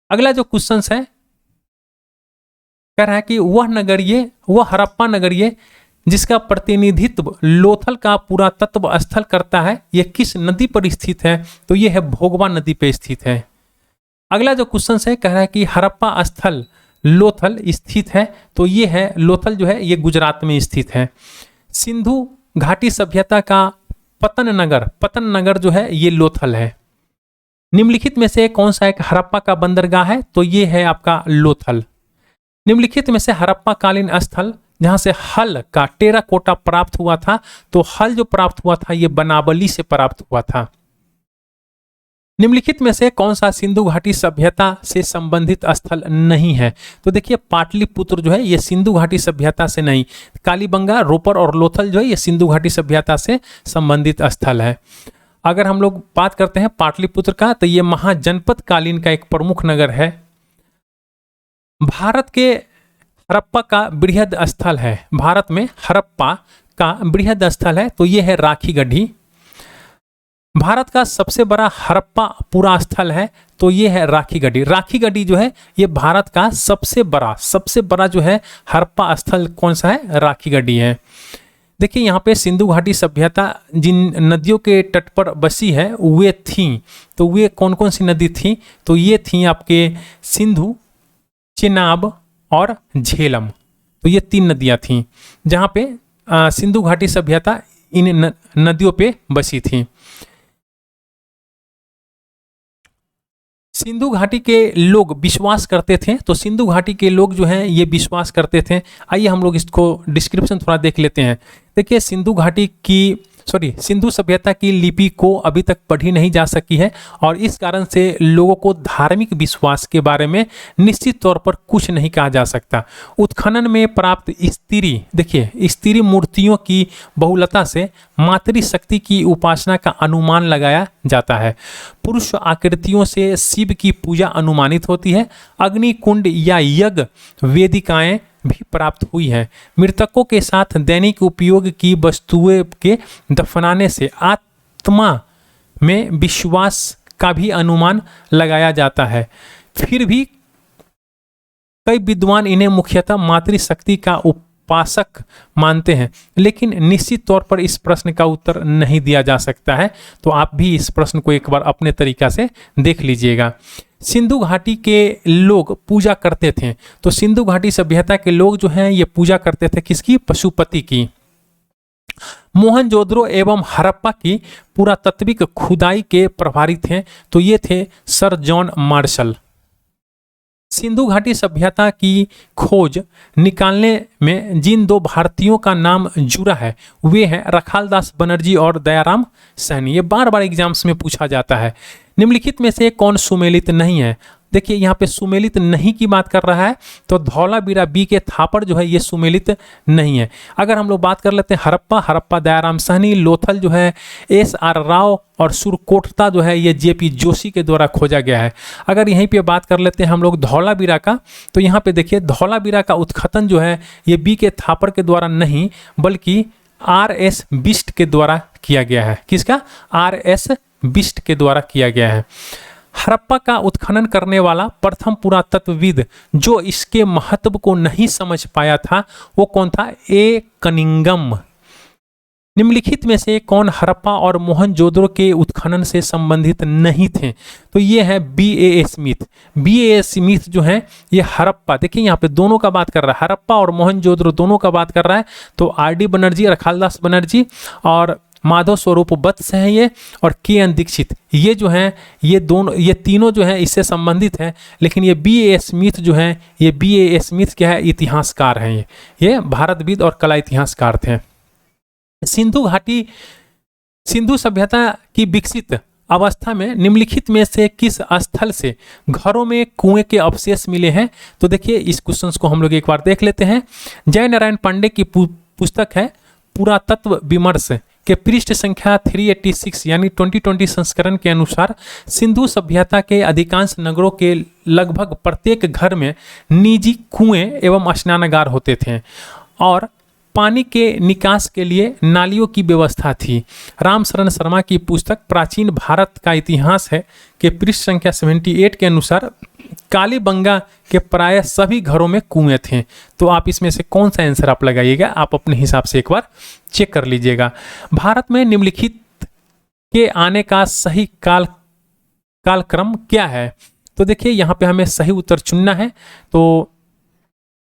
अगला जो क्वेश्चन है कह रहा है कि वह हड़प्पा नगरीय जिसका प्रतिनिधित्व लोथल का पुरातत्व स्थल करता है, यह किस नदी पर स्थित है, तो यह है भोगवा नदी पर स्थित है। अगला जो क्वेश्चन है कह रहा है कि हड़प्पा स्थल लोथल स्थित है, तो यह है लोथल जो है ये गुजरात में स्थित है। सिंधु घाटी सभ्यता का पतन नगर जो है ये लोथल है। निम्नलिखित में से कौन सा एक हड़प्पा का बंदरगाह है, तो ये है आपका लोथल। निम्नलिखित में से हड़प्पा कालीन स्थल जहां से हल का टेराकोटा प्राप्त हुआ था, तो हल जो प्राप्त हुआ था ये बनावली से प्राप्त हुआ था। निम्नलिखित में से कौन सा सिंधु घाटी सभ्यता से संबंधित स्थल नहीं है, तो देखिए पाटलिपुत्र जो है ये सिंधु घाटी सभ्यता से नहीं, कालीबंगा, रोपर और लोथल जो है ये सिंधु घाटी सभ्यता से संबंधित स्थल है। अगर हम लोग बात करते हैं पाटलिपुत्र का, तो ये महाजनपद कालीन का एक प्रमुख नगर है। भारत के हड़प्पा का बृहद स्थल है, भारत में हड़प्पा का बृहद स्थल है, तो ये है राखी गढ़ी। भारत का सबसे बड़ा हड़प्पा पुरा स्थल है, तो ये है राखी गढ़ी। राखी गढ़ी जो है ये भारत का सबसे बड़ा जो है हड़प्पा स्थल कौन सा है, राखी गढ़ी है। देखिए यहाँ पे सिंधु घाटी सभ्यता जिन नदियों के तट पर बसी है वे थी, तो वे कौन कौन सी नदी थी, तो ये थी आपके सिंधु, चेनाब और झेलम। तो ये 3 नदियाँ थीं जहाँ पे सिंधु घाटी सभ्यता इन नदियों पे बसी थी। सिंधु घाटी के लोग विश्वास करते थे, तो सिंधु घाटी के लोग जो हैं ये विश्वास करते थे। आइए हम लोग इसको डिस्क्रिप्शन थोड़ा देख लेते हैं। देखिए सिंधु सभ्यता की लिपि को अभी तक पढ़ी नहीं जा सकी है, और इस कारण से लोगों को धार्मिक विश्वास के बारे में निश्चित तौर पर कुछ नहीं कहा जा सकता। उत्खनन में प्राप्त स्त्री मूर्तियों की बहुलता से मातृशक्ति की उपासना का अनुमान लगाया जाता है। पुरुष आकृतियों से शिव की पूजा अनुमानित होती है। अग्निकुंड या यज्ञ वेदिकाएं भी प्राप्त हुई है। मृतकों के साथ दैनिक उपयोग की वस्तुएं के दफनाने से आत्मा में विश्वास का भी अनुमान लगाया जाता है। फिर भी कई विद्वान इन्हें मुख्यतः मातृशक्ति का उपासक मानते हैं, लेकिन निश्चित तौर पर इस प्रश्न का उत्तर नहीं दिया जा सकता है। तो आप भी इस प्रश्न को एक बार अपने तरीका से देख लीजिएगा। सिंधु घाटी के लोग पूजा करते थे, तो सिंधु घाटी सभ्यता के लोग जो हैं ये पूजा करते थे किसकी, पशुपति की। मोहनजोदड़ो एवं हड़प्पा की पुरातात्विक खुदाई के प्रभारी थे तो ये थे सर जॉन मार्शल। सिंधु घाटी सभ्यता की खोज निकालने में जिन दो भारतीयों का नाम जुड़ा है वे हैं रखालदास बनर्जी और दयाराम सैनी। ये बार बार एग्जाम्स में पूछा जाता है। निम्नलिखित में से कौन सुमेलित नहीं है? देखिए यहाँ पे सुमेलित नहीं की बात कर रहा है तो धौलावीरा बी के थापड़ जो है ये सुमेलित नहीं है। अगर हम लोग बात कर लेते हैं हड़प्पा दयाराम सहनी, लोथल जो है SR राव और सुरकोटता जो है ये JP जोशी के द्वारा खोजा गया है। अगर यहीं पे बात कर लेते हैं हम लोग धौलावीरा का तो यहाँ पे देखिए धौलावीरा का उत्खनन जो है ये बी के थापड़ के द्वारा नहीं बल्कि RS बिष्ट के द्वारा किया गया है। किसका? RS बिष्ट के द्वारा किया गया है। हड़प्पा का उत्खनन करने वाला प्रथम पुरातत्वविद जो इसके महत्व को नहीं समझ पाया था वो कौन था? A Cunningham. निम्नलिखित में से कौन हड़प्पा और मोहनजोदड़ो के उत्खनन से संबंधित नहीं थे? तो ये है BA स्मिथ। BA स्मिथ जो है ये हड़प्पा, देखिए यहाँ पे दोनों का बात कर रहा है, हड़प्पा और मोहनजोदड़ो दोनों का बात कर रहा है। तो RD बनर्जी, रखालदास बनर्जी और माधव स्वरूप वत्स हैं ये, और KN दीक्षित, ये जो हैं ये तीनों जो हैं इससे संबंधित हैं। लेकिन ये BA स्मिथ जो हैं ये BA स्मिथ क्या है? इतिहासकार हैं। ये भारतविद और कला इतिहासकार थे। सिंधु सभ्यता की विकसित अवस्था में निम्नलिखित में से किस स्थल से घरों में कुएं के अवशेष मिले हैं? तो देखिए इस क्वेश्चन को हम लोग एक बार देख लेते हैं। जय नारायण पांडे की पुस्तक है पुरातत्व विमर्श के पृष्ठ संख्या 386 यानी 2020 संस्करण के अनुसार सिंधु सभ्यता के अधिकांश नगरों के लगभग प्रत्येक घर में निजी कुएं एवं स्नानागार होते थे और पानी के निकास के लिए नालियों की व्यवस्था थी। राम शरण शर्मा की पुस्तक प्राचीन भारत का इतिहास है के पृष्ठ संख्या 78 के अनुसार कालीबंगा के प्राय सभी घरों में कुएं थे। तो आप इसमें से कौन सा आंसर आप लगाइएगा, आप अपने हिसाब से एक बार चेक कर लीजिएगा। भारत में निम्नलिखित के आने का सही कालक्रम क्या है? तो देखिए यहाँ पे हमें सही उत्तर चुनना है। तो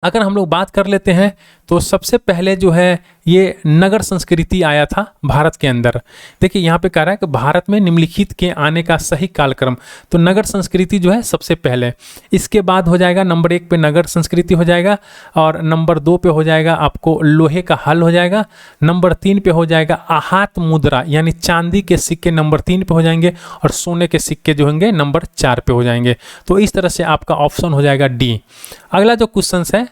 अगर हम लोग बात कर लेते हैं तो सबसे पहले जो है ये नगर संस्कृति आया था भारत के अंदर। देखिए यहाँ पे कह रहा है कि भारत में निम्नलिखित के आने का सही कालक्रम, तो नगर संस्कृति जो है सबसे पहले, इसके बाद हो जाएगा नंबर 1 पे नगर संस्कृति हो जाएगा, और नंबर 2 पे हो जाएगा आपको लोहे का हल हो जाएगा, नंबर 3 पे हो जाएगा आहत मुद्रा यानी चांदी के सिक्के नंबर 3 पे हो जाएंगे, और सोने के सिक्के जो होंगे नंबर 4 पे हो जाएंगे। तो इस तरह से आपका ऑप्शन हो जाएगा डी। अगला जो क्वेश्चन है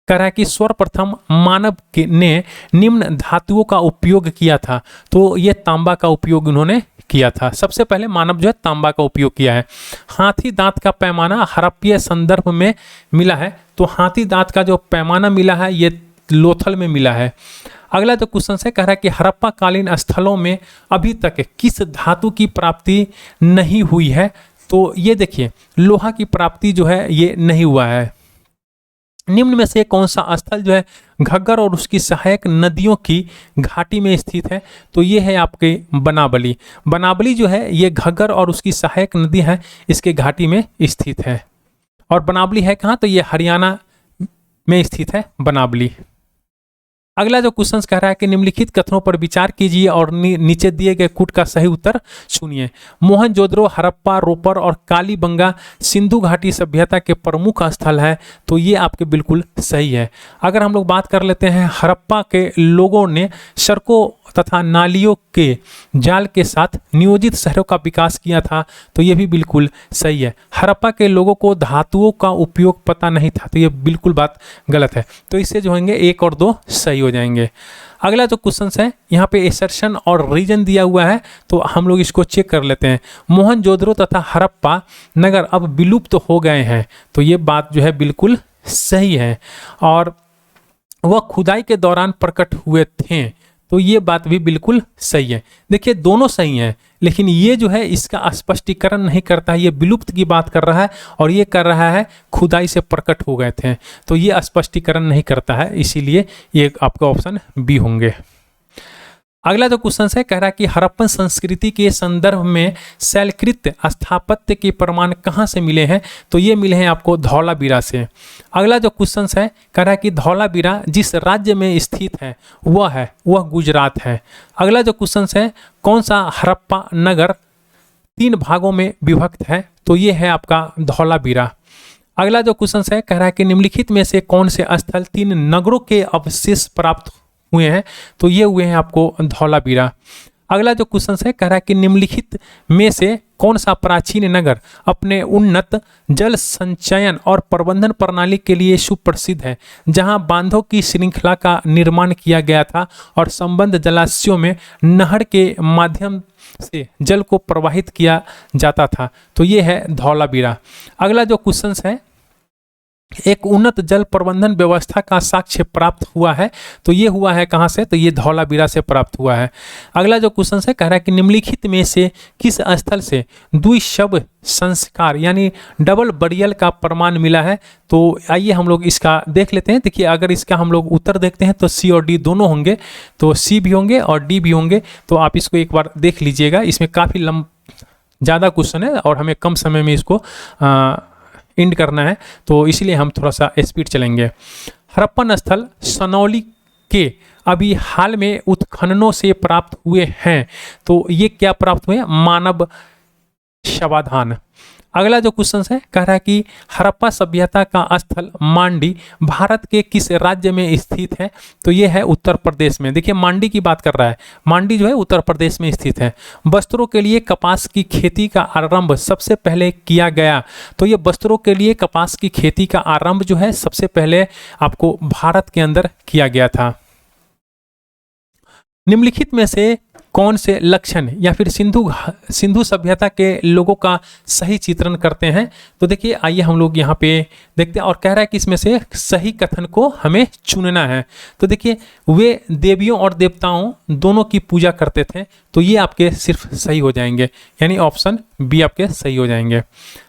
कह रहा है कि सर्वप्रथम मानव ने निम्न धातुओं का उपयोग किया था। तो ये तांबा का उपयोग उन्होंने किया था। सबसे पहले मानव जो है तांबा का उपयोग किया है। हाथी दांत का पैमाना हड़प्पीय संदर्भ में मिला है। तो हाथी दांत का जो पैमाना मिला है ये लोथल में मिला है। अगला जो क्वेश्चन है कह रहा है कि हड़प्पा कालीन स्थलों में अभी तक किस धातु की प्राप्ति नहीं हुई है? तो ये देखिए लोहा की प्राप्ति जो है ये नहीं हुआ है। निम्न में से कौन सा स्थल जो है घग्गर और उसकी सहायक नदियों की घाटी में स्थित है? तो ये है आपके बनाबली। बनाबली जो है ये घग्गर और उसकी सहायक नदी है इसके घाटी में स्थित है। और बनाबली है कहाँ? तो ये हरियाणा में स्थित है बनाबली। अगला जो क्वेश्चन कह रहा है कि निम्नलिखित कथनों पर विचार कीजिए और नीचे दिए गए कूट का सही उत्तर चुनिए। मोहनजोदड़ो, हड़प्पा, रोपर और कालीबंगा सिंधु घाटी सभ्यता के प्रमुख स्थल है। तो ये आपके बिल्कुल सही है। अगर हम लोग बात कर लेते हैं हड़प्पा के लोगों ने सड़कों तथा नालियों के जाल के साथ नियोजित शहरों का विकास किया था। तो ये भी बिल्कुल सही है। हड़प्पा के लोगों को धातुओं का उपयोग पता नहीं था। तो ये बिल्कुल बात गलत है। तो इससे जो होंगे 1 और 2 सही हो जाएंगे। अगला जो क्वेश्चन है यहाँ पे एसर्शन और रीजन दिया हुआ है तो हम लोग इसको चेक कर लेते हैं। मोहनजोदड़ो तथा हड़प्पा नगर अब विलुप्त हो गए हैं। तो ये बात जो है बिल्कुल सही है। और वह खुदाई के दौरान प्रकट हुए थे। तो ये बात भी बिल्कुल सही है। देखिए दोनों सही हैं, लेकिन ये जो है इसका स्पष्टीकरण नहीं करता है। ये विलुप्त की बात कर रहा है और ये कर रहा है खुदाई से प्रकट हो गए थे। तो ये स्पष्टीकरण नहीं करता है, इसीलिए ये आपका ऑप्शन बी होंगे। अगला जो क्वेश्चन है कह रहा है कि हड़प्पन संस्कृति के संदर्भ में शैलकृत स्थापत्य के प्रमाण कहाँ से मिले हैं, तो ये मिले हैं आपको धौलावीरा से। अगला जो क्वेश्चन है कह रहा है कि धौलावीरा जिस राज्य में स्थित है वह गुजरात है। अगला जो क्वेश्चन है कौन सा हड़प्पा नगर 3 भागों में विभक्त है, तो ये है आपका धौलावीरा। अगला जो क्वेश्चन है कह रहा है कि निम्नलिखित में से कौन से स्थल 3 नगरों के अवशेष प्राप्त हुए हैं, तो ये हुए हैं आपको धौलावीरा। अगला जो क्वेश्चन है कह रहा है कि निम्नलिखित में से कौन सा प्राचीन नगर अपने उन्नत जल संचयन और प्रबंधन प्रणाली के लिए सुप्रसिद्ध है, जहां बांधों की श्रृंखला का निर्माण किया गया था और संबद्ध जलाशयों में नहर के माध्यम से जल को प्रवाहित किया जाता था, तो ये है धौलावीरा। अगला जो क्वेश्चन है एक उन्नत जल प्रबंधन व्यवस्था का साक्ष्य प्राप्त हुआ है, तो ये हुआ है कहाँ से, तो ये धौलावीरा से प्राप्त हुआ है। अगला जो क्वेश्चन है कह रहा है कि निम्नलिखित में से किस स्थल से द्विशव संस्कार यानी डबल बरियल का प्रमाण मिला है, तो आइए हम लोग इसका देख लेते हैं। देखिए अगर इसका हम लोग उत्तर देखते हैं तो सी और डी दोनों होंगे, तो सी भी होंगे और डी भी होंगे, तो आप इसको एक बार देख लीजिएगा। इसमें काफ़ी ज़्यादा क्वेश्चन है और हमें कम समय में इसको इंड करना है, तो इसलिए हम थोड़ा सा स्पीड चलेंगे। हड़प्पन स्थल सनौली के अभी हाल में उत्खननों से प्राप्त हुए हैं, तो ये क्या प्राप्त हुए, मानव शवाधान। अगला जो क्वेश्चन है कह रहा है कि हड़प्पा सभ्यता का स्थल मांडी भारत के किस राज्य में स्थित है, तो ये है उत्तर प्रदेश में। देखिए मांडी की बात कर रहा है, मांडी जो है उत्तर प्रदेश में स्थित है। वस्त्रों के लिए कपास की खेती का आरंभ सबसे पहले किया गया, तो ये वस्त्रों के लिए कपास की खेती का आरंभ जो है सबसे पहले आपको भारत के अंदर किया गया था। निम्नलिखित में से कौन से लक्षण या फिर सिंधु सभ्यता के लोगों का सही चित्रण करते हैं, तो देखिए आइए हम लोग यहाँ पे देखते हैं। और कह रहा है कि इसमें से सही कथन को हमें चुनना है, तो देखिए वे देवियों और देवताओं दोनों की पूजा करते थे, तो ये आपके सिर्फ सही हो जाएंगे, यानी ऑप्शन बी आपके सही हो जाएंगे।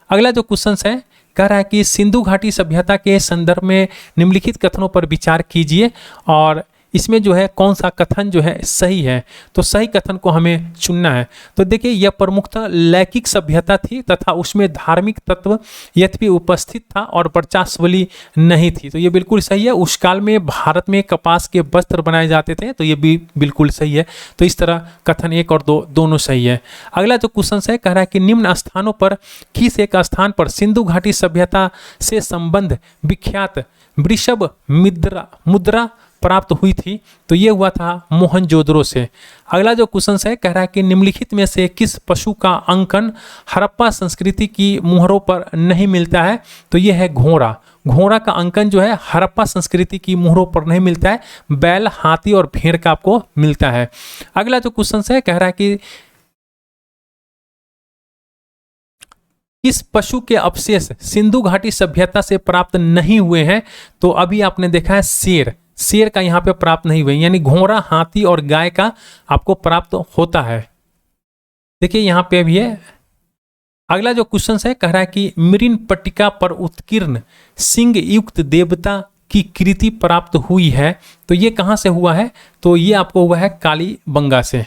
अगला जो क्वेश्चन है कह रहा है कि सिंधु घाटी सभ्यता के संदर्भ में निम्नलिखित कथनों पर विचार कीजिए और इसमें जो है कौन सा कथन जो है सही है, तो सही कथन को हमें चुनना है। तो देखिए यह प्रमुखतः लैकिक सभ्यता थी तथा उसमें धार्मिक तत्व यद्यपि उपस्थित था और वर्चस्वली नहीं थी, तो ये बिल्कुल सही है। उस काल में भारत में कपास के वस्त्र बनाए जाते थे, तो ये भी बिल्कुल सही है। तो इस तरह कथन 1 और 2 दोनों सही है। अगला जो क्वेश्चन है कह रहा है कि निम्न स्थानों पर किस एक स्थान पर सिंधु घाटी सभ्यता से संबंध विख्यात वृषभ मुद्रा प्राप्त हुई थी, तो ये हुआ था मोहनजोदड़ो से। अगला जो क्वेश्चन है कह रहा है कि निम्नलिखित में से किस पशु का अंकन हड़प्पा संस्कृति की मुहरों पर नहीं मिलता है, तो ये है घोड़ा। घोड़ा का अंकन जो है हड़प्पा संस्कृति की मुहरों पर नहीं मिलता है, बैल, हाथी और भेड़ का आपको मिलता है। अगला जो क्वेश्चन है कह रहा है कि इस पशु के अवशेष सिंधु घाटी सभ्यता से प्राप्त नहीं हुए हैं, तो अभी आपने देखा है शेर का यहाँ पे प्राप्त नहीं हुए, यानी घोड़ा, हाथी और गाय का आपको प्राप्त होता है। देखिए यहाँ पे भी है। अगला जो क्वेश्चन है कह रहा है कि मृण पट्टिका पर उत्कीर्ण सिंह युक्त देवता की कृति प्राप्त हुई है, तो ये कहाँ से हुआ है, तो ये आपको हुआ है कालीबंगा से।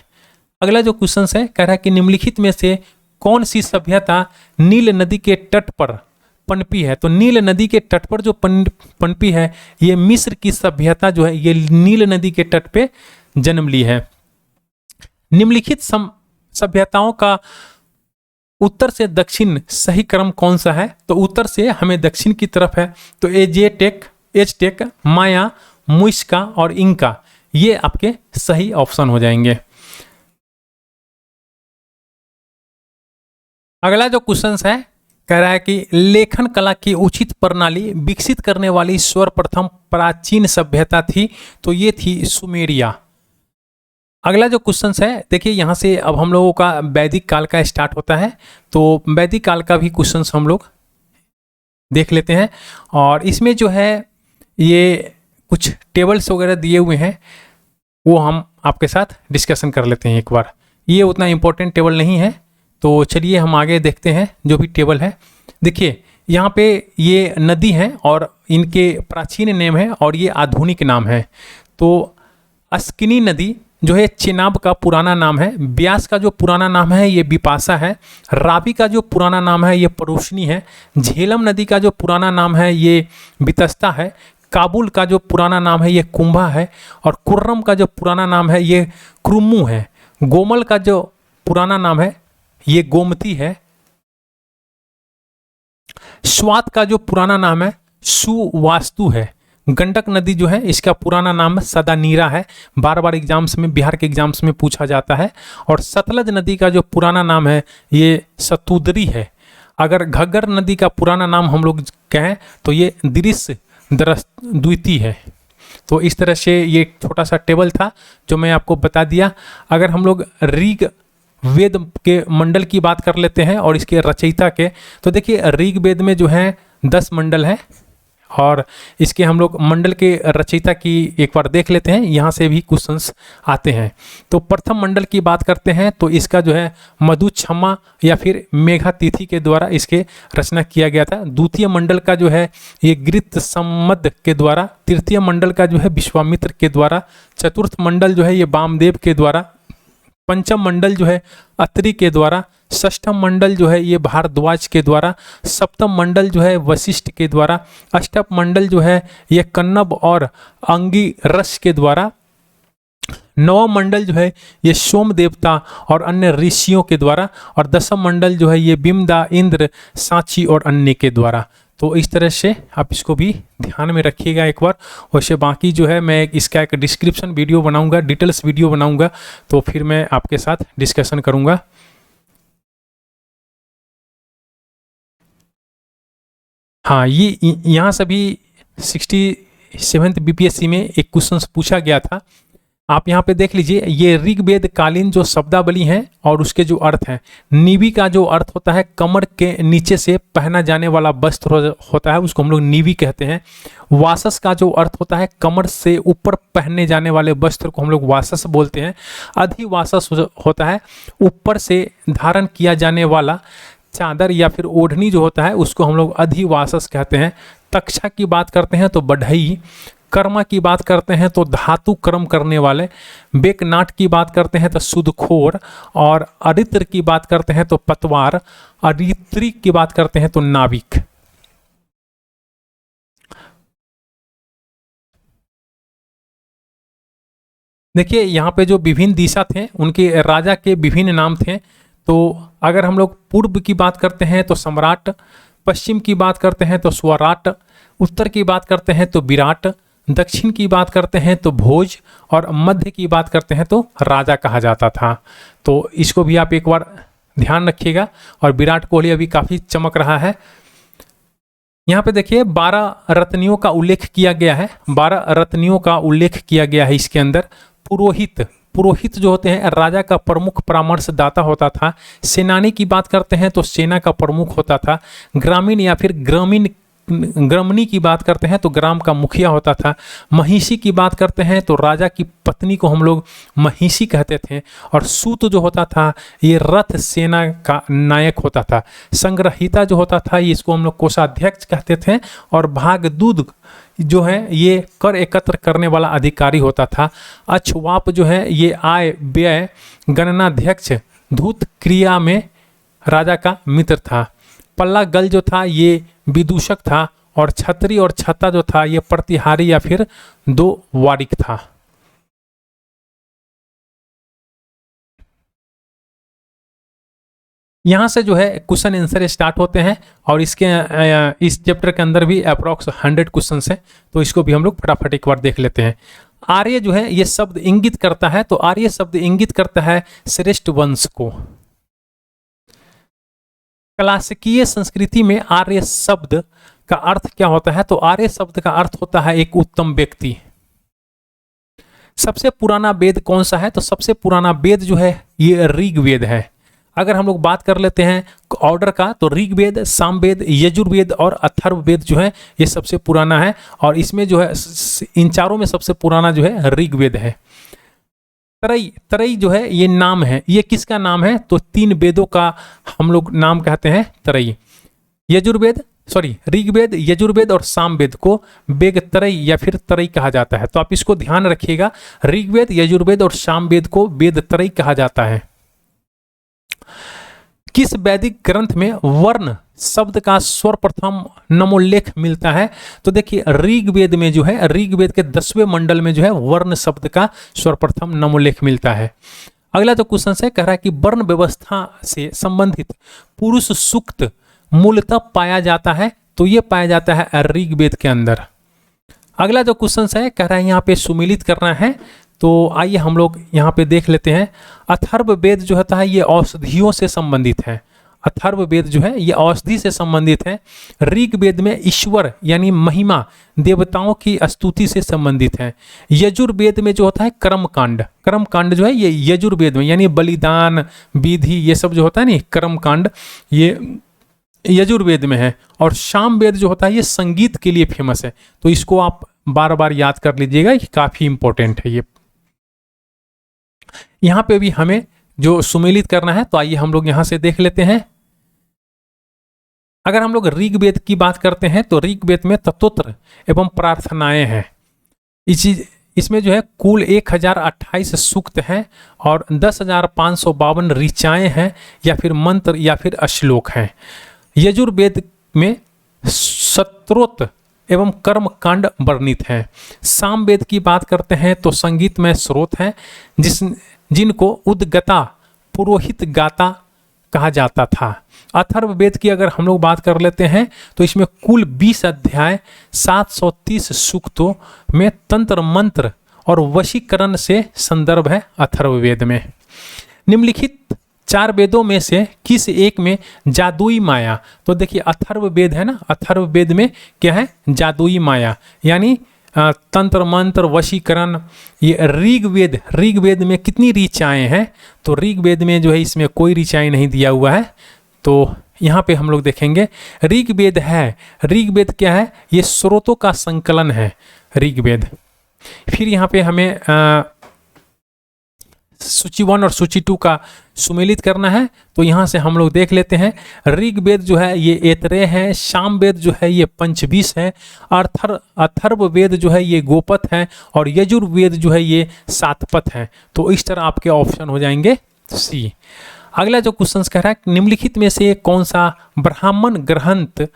अगला जो क्वेश्चन है कह रहा है कि निम्नलिखित में से कौन सी सभ्यता नील नदी के तट पर पनपी है, तो नील नदी के तट पर जो पनपी है ये मिस्र की सभ्यता जो है ये नील नदी के तट पे जन्म ली है। निम्नलिखित सभ्यताओं का उत्तर से दक्षिण सही क्रम कौन सा है, तो उत्तर से हमें दक्षिण की तरफ है, तो एजटेक, माया, मुइस्का और इंका ये आपके सही ऑप्शन हो जाएंगे। अगला जो क्वेश्चन है कह रहा है कि लेखन कला की उचित प्रणाली विकसित करने वाली सर्वप्रथम प्राचीन सभ्यता थी, तो ये थी सुमेरिया। अगला जो क्वेश्चन है देखिए यहाँ से अब हम लोगों का वैदिक काल का स्टार्ट होता है, तो वैदिक काल का भी क्वेश्चन हम लोग देख लेते हैं। और इसमें जो है ये कुछ टेबल्स वगैरह दिए हुए हैं, वो हम आपके साथ डिस्कशन कर लेते हैं एक बार। ये उतना इम्पोर्टेंट टेबल नहीं है, तो चलिए हम आगे देखते हैं जो भी टेबल है। देखिए यहाँ पे ये नदी है और इनके प्राचीन नाम है और ये आधुनिक नाम है। तो अस्किनी नदी जो है चेनाब का पुराना नाम है, ब्यास का जो पुराना नाम है ये बिपाशा है, रावी का जो पुराना नाम है ये परोशनी है, झेलम नदी का जो पुराना नाम है ये बितस्ता है, काबुल का जो पुराना नाम है ये कुंभा है, और कुर्रम का जो पुराना नाम है ये क्रुमू है, गोमल का जो पुराना नाम है ये गोमती है, स्वात का जो पुराना नाम है सुवास्तु है, गंडक नदी जो है इसका पुराना नाम सदानीरा है, बार बार एग्जाम्स में, बिहार के एग्जाम्स में पूछा जाता है, और सतलज नदी का जो पुराना नाम है ये सतुदरी है। अगर घग्गर नदी का पुराना नाम हम लोग कहें तो ये दृश्य द्वितीय है। तो इस तरह से ये छोटा सा टेबल था जो मैं आपको बता दिया। अगर हम लोग ऋग वेद के मंडल की बात कर लेते हैं और इसके रचयिता के, तो देखिए ऋग वेद में जो है 10 मंडल है, और इसके हम लोग मंडल के रचयिता की एक बार देख लेते हैं, यहाँ से भी क्वेश्चंस आते हैं। तो प्रथम मंडल की बात करते हैं तो इसका जो है मधुछम्मा या फिर मेघातिथि के द्वारा इसके रचना किया गया था। द्वितीय मंडल का जो है ये गृत सम्मद के द्वारा, तृतीय मंडल का जो है विश्वामित्र के द्वारा, चतुर्थ मंडल जो है ये वामदेव के द्वारा, पंचम मंडल जो है अत्रि के द्वारा, षष्ठम मंडल जो है ये भारद्वाज के द्वारा, सप्तम मंडल जो है वशिष्ठ के द्वारा, अष्टम मंडल जो है ये कन्नब और अंगिरस के द्वारा, नवम मंडल जो है ये सोम देवता और अन्य ऋषियों के द्वारा, और दसम मंडल जो है ये बिम्दा, इंद्र, सांची और अन्य के द्वारा। तो इस तरह से आप इसको भी ध्यान में रखिएगा एक बार। वैसे बाकी जो है मैं इसका एक डिस्क्रिप्शन वीडियो बनाऊंगा, डिटेल्स वीडियो बनाऊंगा, तो फिर मैं आपके साथ डिस्कशन करूंगा। हाँ, ये यहाँ से भी 67th बीपीएससी में एक क्वेश्चन पूछा गया था। आप यहाँ पे देख लीजिए, ये ऋग्वेद कालीन जो शब्दावली हैं और उसके जो अर्थ हैं। नीवी का जो अर्थ होता है कमर के नीचे से पहना जाने वाला वस्त्र होता है, उसको हम लोग नीवी कहते हैं। वासस का जो अर्थ होता है कमर से ऊपर पहने जाने वाले वस्त्र को हम लोग वासस बोलते हैं। अधिवासस होता है ऊपर से धारण किया जाने वाला चादर या फिर ओढ़नी जो होता है उसको हम लोग अधिवासस कहते हैं। तक्षा की बात करते हैं तो बढ़ई, कर्मा की बात करते हैं तो धातु कर्म करने वाले, बेकनाट की बात करते हैं तो सुदखोर, और अरित्र की बात करते हैं तो पतवार, अरित्री की बात करते हैं तो नाविक। देखिए यहाँ पे जो विभिन्न दिशा थे उनके राजा के विभिन्न नाम थे। तो अगर हम लोग पूर्व की बात करते हैं तो सम्राट, पश्चिम की बात करते हैं तो स्वराट, उत्तर की बात करते हैं तो विराट, दक्षिण की बात करते हैं तो भोज, और मध्य की बात करते हैं तो राजा कहा जाता था। तो इसको भी आप एक बार ध्यान रखिएगा। और विराट कोहली अभी काफ़ी चमक रहा है। यहाँ पे देखिए 12 रत्नियों का उल्लेख किया गया है, 12 रत्नियों का उल्लेख किया गया है इसके अंदर। पुरोहित जो होते हैं राजा का प्रमुख परामर्शदाता होता था। सेनानी की बात करते हैं तो सेना का प्रमुख होता था। ग्रामीण या फिर ग्रामणी की बात करते हैं तो ग्राम का मुखिया होता था। महिषी की बात करते हैं तो राजा की पत्नी को हम लोग महिषी कहते थे। और सूत जो होता था ये रथ सेना का नायक होता था। संग्रहिता जो होता था ये इसको हम लोग कोषाध्यक्ष कहते थे। और भागदूत जो है ये कर एकत्र करने वाला अधिकारी होता था। अक्षवाप जो है ये आय व्यय गणनाध्यक्ष धूत क्रिया में राजा का मित्र था। पल्ला गल जो था ये विदूषक था। और छतरी और छत्ता जो था ये प्रतिहारी या फिर 2 वारिक था। यहाँ से जो है क्वेश्चन आंसर स्टार्ट होते हैं और इसके इस चैप्टर के अंदर भी अप्रॉक्स 100 क्वेश्चन हैं। तो इसको भी हम लोग फटाफट एक बार देख लेते हैं। आर्य जो है ये शब्द इंगित करता है, तो आर्य शब्द इंगित करता है श्रेष्ठ वंश को। क्लासिकीय संस्कृति में आर्य शब्द का अर्थ क्या होता है? तो आर्य शब्द का अर्थ होता है एक उत्तम व्यक्ति। सबसे पुराना वेद कौन सा है? तो सबसे पुराना वेद जो है ये ऋग्वेद है। अगर हम लोग बात कर लेते हैं ऑर्डर का, तो ऋग्वेद, सामवेद, यजुर्वेद और अथर्ववेद जो है ये सबसे पुराना है। और इसमें जो है इन चारों में सबसे पुराना जो है ऋग्वेद है। तरई जो है ये नाम है, ये किसका नाम है? तो 3 वेदों का हम लोग नाम कहते हैं तरई। यजुर्वेद, ऋग्वेद, यजुर्वेद और सामवेद को वेगत्रयी या फिर त्रयी कहा जाता है। तो आप इसको ध्यान रखिएगा, ऋग्वेद, यजुर्वेद और सामवेद को वेदत्रयी कहा जाता है। किस वैदिक ग्रंथ में वर्ण शब्द का सर्वप्रथम नमोल्लेख मिलता है? तो देखिए ऋग्वेद में जो है, ऋग्वेद के 10वें मंडल में जो है वर्ण शब्द का सर्वप्रथम नमोल्लेख मिलता है। अगला जो क्वेश्चन है कह रहा है कि वर्ण व्यवस्था से संबंधित पुरुष सूक्त मूलतः पाया जाता है, तो ये पाया जाता है ऋग्वेद के अंदर। अगला जो क्वेश्चन है कह रहा है यहाँ पे सुमेलित करना है, तो आइए हम लोग यहाँ पे देख लेते हैं। अथर्ववेद जो होता है ये औषधियों से संबंधित है। अथर्ववेद जो है ये औषधि से संबंधित है। ऋग्वेद में ईश्वर यानी महिमा, देवताओं की स्तुति से संबंधित है। यजुर्वेद में जो होता है कर्मकांड, कर्मकांड जो है ये यजुर्वेद में यानी बलिदान विधि ये सब जो होता है ना कर्मकांड, ये यजुर्वेद में है। और सामवेद जो होता है ये संगीत के लिए फेमस है, तो इसको आप बार बार याद कर लीजिएगा, ये काफी इंपॉर्टेंट है। ये यहां पे भी हमें जो सुमेलित करना है, तो आइए हम लोग यहां से देख लेते हैं। अगर हम लोग ऋग्वेद की बात करते हैं तो ऋग्वेद में स्तोत्र एवं प्रार्थनाएं हैं। इसमें जो है कुल 1028 सूक्त हैं और 10,552 ऋचाएं हैं या फिर मंत्र या फिर श्लोक हैं। यजुर्वेद में स्तोत्र एवं कर्म कांड वर्णित हैं। सामवेद की बात करते हैं तो संगीतमय स्रोत हैं जिनको उद्गता, पुरोहित गाता कहा जाता था। अथर्ववेद की अगर हम लोग बात कर लेते हैं तो इसमें कुल 20 अध्याय 730 सूक्तों में तंत्र मंत्र और वशीकरण से संदर्भ है अथर्ववेद में। निम्नलिखित 4 वेदों में से किस एक में जादुई माया? तो देखिए अथर्ववेद है ना, अथर्ववेद में क्या है? जादुई माया यानी तंत्र मंत्र वशीकरण। ये ऋग्वेद में कितनी ऋचाएं हैं? तो ऋग्वेद में जो है इसमें कोई ऋचाएं नहीं दिया हुआ है। तो यहाँ पे हम लोग देखेंगे ऋग्वेद है। ऋग्वेद क्या है? ये स्रोतों का संकलन है ऋग्वेद। फिर यहाँ पे हमें सूची 1 और सूची 2 का सुमेलित करना है, तो यहाँ से हम लोग देख लेते हैं। ऋग्वेद जो है ये ऐतरेय है, सामवेद जो है ये पंचवीस है, अथर्ववेद जो है ये गोपथ है और यजुर्वेद जो है ये सातपथ है। तो इस तरह आपके ऑप्शन हो जाएंगे सी। अगला जो क्वेश्चन कह रहा है निम्नलिखित में से कौन सा ब्राह्मण ग्रंथ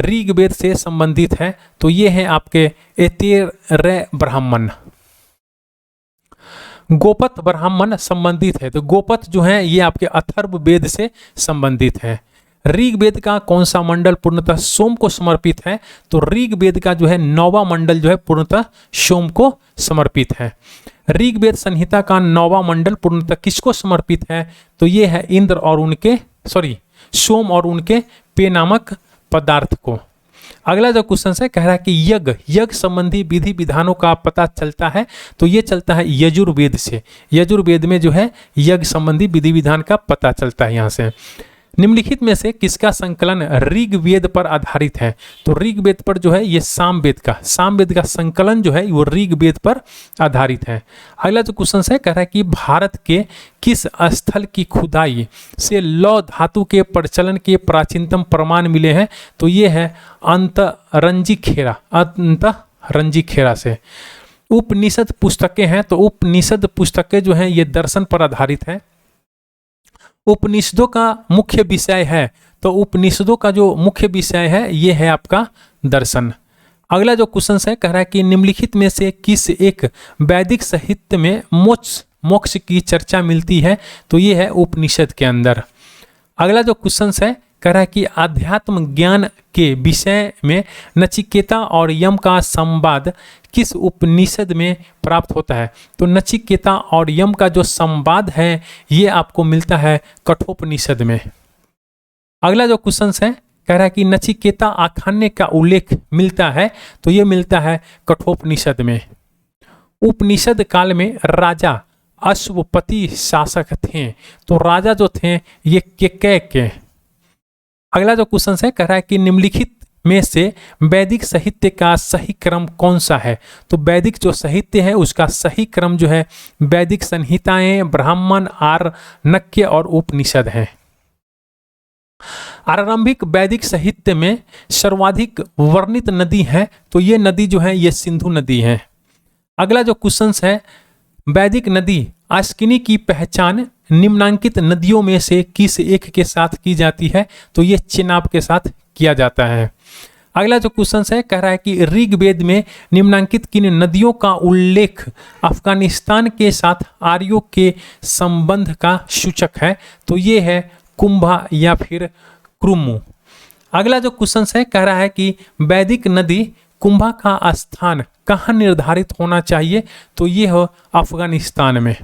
ऋग्वेद से संबंधित है? तो ये है आपके ऐतरेय ब्राह्मण। गोपथ ब्राह्मण संबंधित है, तो गोपथ जो है ये आपके अथर्ववेद से संबंधित है। ऋग्वेद का कौन सा मंडल पूर्णतः सोम को समर्पित है? तो ऋग्वेद का जो है 9वां मंडल जो है पूर्णतः सोम को समर्पित है। ऋग्वेद संहिता का 9वां मंडल पूर्णतः किसको समर्पित है? तो ये है इंद्र और उनके सोम और उनके पे नामक पदार्थ को। अगला जो क्वेश्चन है कह रहा है कि यज्ञ संबंधी विधि विधानों का पता चलता है, तो ये चलता है यजुर्वेद से। यजुर्वेद में जो है यज्ञ संबंधी विधि विधान का पता चलता है यहाँ से। निम्नलिखित में से किसका संकलन ऋग्वेद पर आधारित है? तो ऋग्वेद पर जो है ये सामवेद का संकलन जो है वो ऋग्वेद पर आधारित है। अगला जो क्वेश्चन है कह रहा है कि भारत के किस स्थल की खुदाई से लौह धातु के प्रचलन के प्राचीनतम प्रमाण मिले हैं? तो ये है अंतरंजी खेरा से। उपनिषद पुस्तकें हैं, तो उपनिषद पुस्तकें जो हैं ये दर्शन पर आधारित है। उपनिषदों का मुख्य विषय है, तो उपनिषदों का जो मुख्य विषय है ये है आपका दर्शन। अगला जो क्वेश्चन है कह रहा है कि निम्नलिखित में से किस एक वैदिक साहित्य में मोक्ष की चर्चा मिलती है? तो ये है उपनिषद के अंदर। अगला जो क्वेश्चन है कह रहा है कि आध्यात्म ज्ञान के विषय में नचिकेता और यम का संवाद किस उपनिषद में प्राप्त होता है? तो नचिकेता और यम का जो संवाद है ये आपको मिलता है कठोपनिषद में। अगला जो क्वेश्चन है कह रहा है कि नचिकेता आख्यान का उल्लेख मिलता है, तो ये मिलता है कठोपनिषद में। उपनिषद काल में राजा अश्वपति शासक थे, तो राजा जो थे ये केकय के। अगला जो क्वेश्चन है कह रहा है कि निम्नलिखित में से वैदिक साहित्य का सही क्रम कौन सा है? तो वैदिक जो साहित्य है उसका सही क्रम जो है वैदिक संहिताएं, ब्राह्मण, आर्णक्य और उपनिषद है। आरंभिक वैदिक साहित्य में सर्वाधिक वर्णित नदी है तो ये नदी जो है ये सिंधु नदी है। अगला जो क्वेश्चन है, वैदिक नदी आस्किनी की पहचान निम्नांकित नदियों में से किस एक के साथ की जाती है? तो ये चेनाब के साथ किया जाता है। अगला जो क्वेश्चन है कह रहा है कि ऋग्वेद में निम्नांकित किन नदियों का उल्लेख अफगानिस्तान के साथ आर्यों के संबंध का सूचक है? तो ये है कुंभा या फिर क्रुमु। अगला जो क्वेश्चन है कह रहा है कि वैदिक नदी कुंभा का स्थान कहाँ निर्धारित होना चाहिए? तो ये हो अफगानिस्तान में।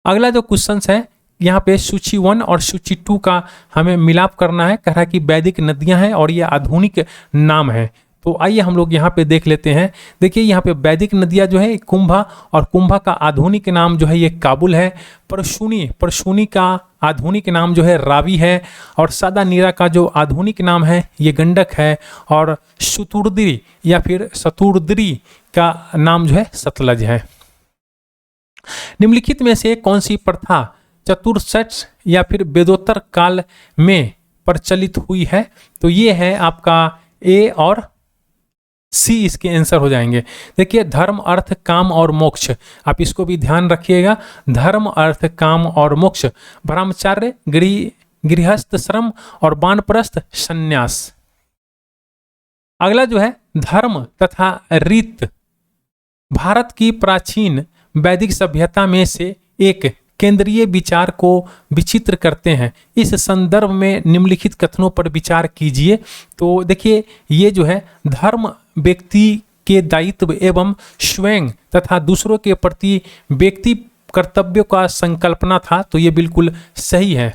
अगला जो क्वेश्चन है यहाँ पे सूची 1 और सूची 2 का हमें मिलाप करना है। कह रहा है कि वैदिक नदियां हैं और ये आधुनिक नाम है। तो आइए हम लोग यहाँ पे देख लेते हैं। देखिए यहाँ पे वैदिक नदियां जो है कुंभा, और कुंभा का आधुनिक नाम जो है ये काबुल है। परशुनी का आधुनिक नाम जो है रावी है, और सादा नीरा का जो आधुनिक नाम है ये गंडक है, और शतुर्द्री या फिर शतुर्द्री का नाम जो है सतलज है। निम्नलिखित में से कौन सी प्रथा चतुर्षठ या फिर वेदोत्तर काल में प्रचलित हुई है? तो ये है आपका ए और सी इसके आंसर हो जाएंगे। देखिए धर्म अर्थ काम और मोक्ष, आप इसको भी ध्यान रखिएगा। धर्म अर्थ काम और मोक्ष, ब्रह्मचर्य, गृहस्थ श्रम और वानप्रस्थ संन्यास। अगला जो है धर्म तथा रीत भारत की प्राचीन वैदिक सभ्यता में से एक केंद्रीय विचार को विचित्र करते हैं। इस संदर्भ में निम्नलिखित कथनों पर विचार कीजिए। तो देखिए ये जो है धर्म व्यक्ति के दायित्व एवं स्वयं तथा दूसरों के प्रति व्यक्ति कर्तव्यों का संकल्पना था। तो ये बिल्कुल सही है।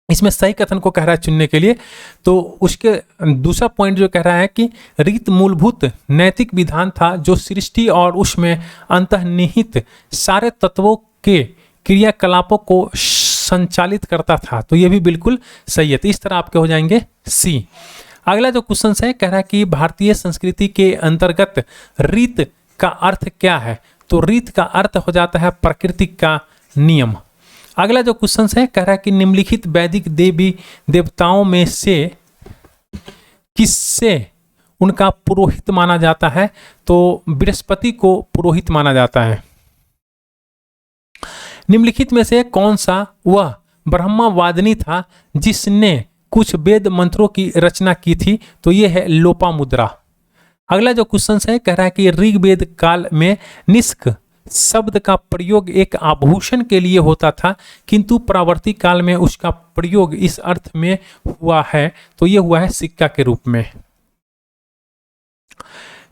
इसमें सही कथन को कह रहा है चुनने के लिए। तो उसके दूसरा पॉइंट जो कह रहा है कि रीत मूलभूत नैतिक विधान था जो सृष्टि और उसमें अंतर्निहित सारे तत्वों के क्रियाकलापों को संचालित करता था। तो ये भी बिल्कुल सही है। तो इस तरह आपके हो जाएंगे सी। अगला जो क्वेश्चन है कह रहा है कि भारतीय संस्कृति के अंतर्गत रीत का अर्थ क्या है? तो रीत का अर्थ हो जाता है प्रकृति का नियम। अगला जो क्वेश्चन है कह रहा है कि निम्नलिखित वैदिक देवी देवताओं में से किससे उनका पुरोहित माना जाता है? तो बृहस्पति को पुरोहित माना जाता है। निम्नलिखित में से कौन सा वह ब्रह्मवादिनी था जिसने कुछ वेद मंत्रों की रचना की थी? तो यह है लोपामुद्रा। अगला जो क्वेश्चन है कह रहा है कि ऋग्वेद काल में निष्क शब्द का प्रयोग एक आभूषण के लिए होता था, किंतु परावर्ती काल में उसका प्रयोग इस अर्थ में हुआ है। तो यह हुआ है सिक्का के रूप में।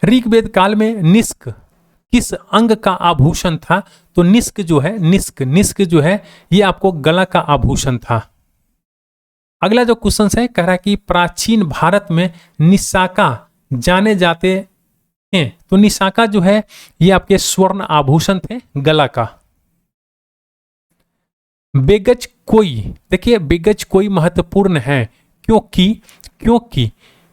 ऋग्वेद काल में निष्क किस अंग का आभूषण था? तो निष्क जो है ये आपको गला का आभूषण था। अगला जो क्वेश्चन है कह रहा है कि प्राचीन भारत में निशाका जाने जाते हैं। तो निशाका जो है ये आपके स्वर्ण आभूषण थे गला का। बेगच कोई, देखिए बेगच कोई महत्वपूर्ण है क्योंकि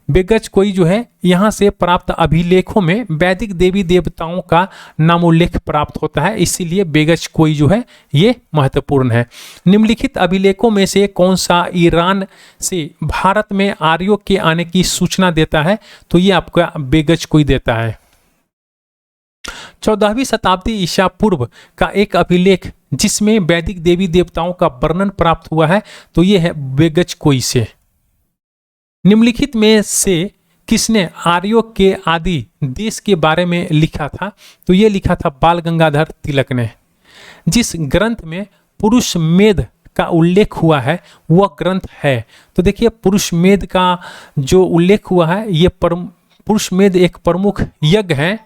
बेगच कोई जो है यहाँ से प्राप्त अभिलेखों में वैदिक देवी देवताओं का नामोल्लेख प्राप्त होता है, इसीलिए बेगच कोई जो है ये महत्वपूर्ण है। निम्नलिखित अभिलेखों में से कौन सा ईरान से भारत में आर्यों के आने की सूचना देता है? तो ये आपका बेगच कोई देता है। 14वीं शताब्दी ईसा पूर्व का एक अभिलेख जिसमें वैदिक देवी देवताओं का वर्णन प्राप्त हुआ है, तो ये है बेगच कोई से। निम्नलिखित में से किसने आर्यों के आदि देश के बारे में लिखा था? तो ये लिखा था बाल गंगाधर तिलक ने। जिस ग्रंथ में पुरुष मेध का उल्लेख हुआ है वह ग्रंथ है? तो देखिए पुरुष मेध का जो उल्लेख हुआ है ये पुरुष मेध एक प्रमुख यज्ञ है।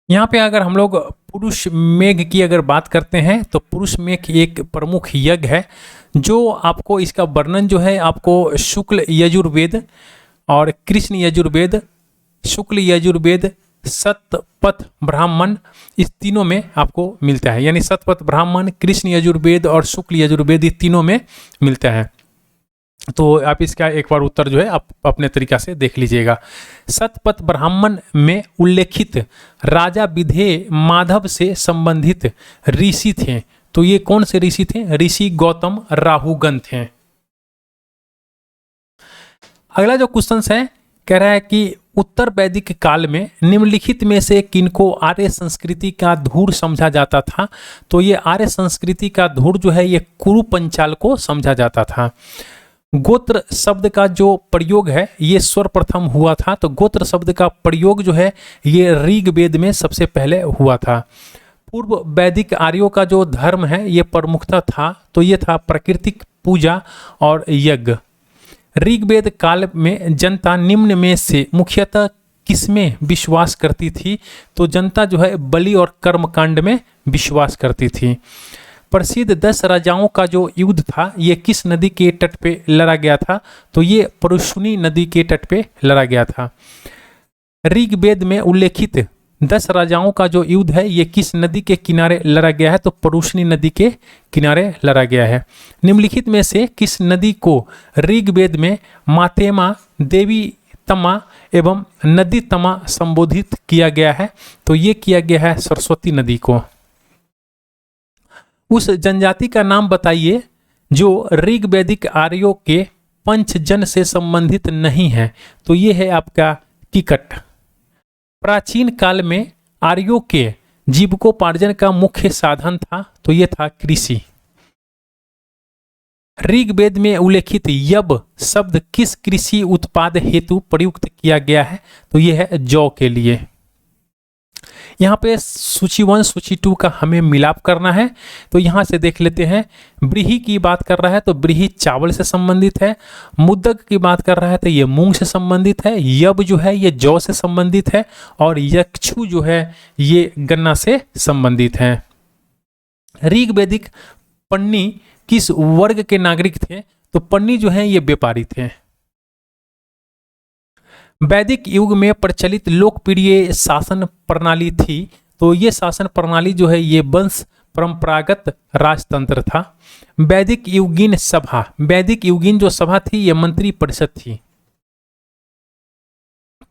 यहाँ पे अगर हम लोग पुरुष मेघ की अगर बात करते हैं तो पुरुष मेघ एक प्रमुख यज्ञ है जो आपको इसका वर्णन जो है आपको शुक्ल यजुर्वेद और कृष्ण यजुर्वेद, शुक्ल यजुर्वेद, शतपथ ब्राह्मण, इस तीनों में आपको मिलता है। यानी शतपथ ब्राह्मण, कृष्ण यजुर्वेद और शुक्ल यजुर्वेद, ये तीनों में मिलता है। तो आप इसका एक बार उत्तर जो है आप अपने तरीका से देख लीजिएगा। शतपथ ब्राह्मण में उल्लेखित राजा विधेय माधव से संबंधित ऋषि थे। तो ये कौन से ऋषि थे? ऋषि गौतम राहुगण थे। अगला जो क्वेश्चन है कह रहा है कि उत्तर वैदिक काल में निम्नलिखित में से किनको आर्य संस्कृति का धूर समझा जाता था? तो ये आर्य संस्कृति का धूर जो है ये कुरु पंचाल को समझा जाता था। गोत्र शब्द का जो प्रयोग है ये सर्वप्रथम हुआ था। तो गोत्र शब्द का प्रयोग जो है ये ऋग्वेद में सबसे पहले हुआ था। पूर्व वैदिक आर्यों का जो धर्म है ये प्रमुखता था, तो ये था प्राकृतिक पूजा और यज्ञ। ऋग्वेद काल में जनता निम्न में से मुख्यतः किसमें विश्वास करती थी? तो जनता जो है बलि और कर्मकांड में विश्वास करती थी। प्रसिद्ध 10 राजाओं का जो युद्ध था ये किस नदी के तट पे लड़ा गया था? तो ये परुशनी नदी के तट पे लड़ा गया था। ऋग्वेद में उल्लेखित 10 राजाओं का जो युद्ध है ये किस नदी के किनारे लड़ा गया है? तो परुशनी नदी के किनारे लड़ा गया है। निम्नलिखित में से किस नदी को ऋग्वेद में मातेमा, देवी तमा एवं नदी तमा संबोधित किया गया है? तो ये किया गया है सरस्वती नदी को। उस जनजाति का नाम बताइए जो ऋग्वैदिक आर्यों के पंचजन से संबंधित नहीं है। तो ये है आपका किकट। प्राचीन काल में आर्यों के जीविकोपार्जन का मुख्य साधन था, तो ये था कृषि। ऋग्वेद में उल्लेखित यब शब्द किस कृषि उत्पाद हेतु प्रयुक्त किया गया है? तो ये है जौ के लिए। यहाँ पे सूची 1 सूची 2 का हमें मिलाप करना है। तो यहाँ से देख लेते हैं। ब्रीही की बात कर रहा है तो ब्रीही चावल से संबंधित है। मुद्दक की बात कर रहा है तो ये मूंग से संबंधित है। यब जो है ये जौ से संबंधित है और यक्षु जो है ये गन्ना से संबंधित है। ऋग्वैदिक पन्नी किस वर्ग के नागरिक थे? तो पन्नी जो है ये व्यापारी थे। वैदिक युग में प्रचलित लोकप्रिय शासन प्रणाली थी, तो ये शासन प्रणाली जो है ये वंश परंपरागत राजतंत्र था। वैदिक युगीन सभा, वैदिक युगीन जो सभा थी ये मंत्री परिषद थी।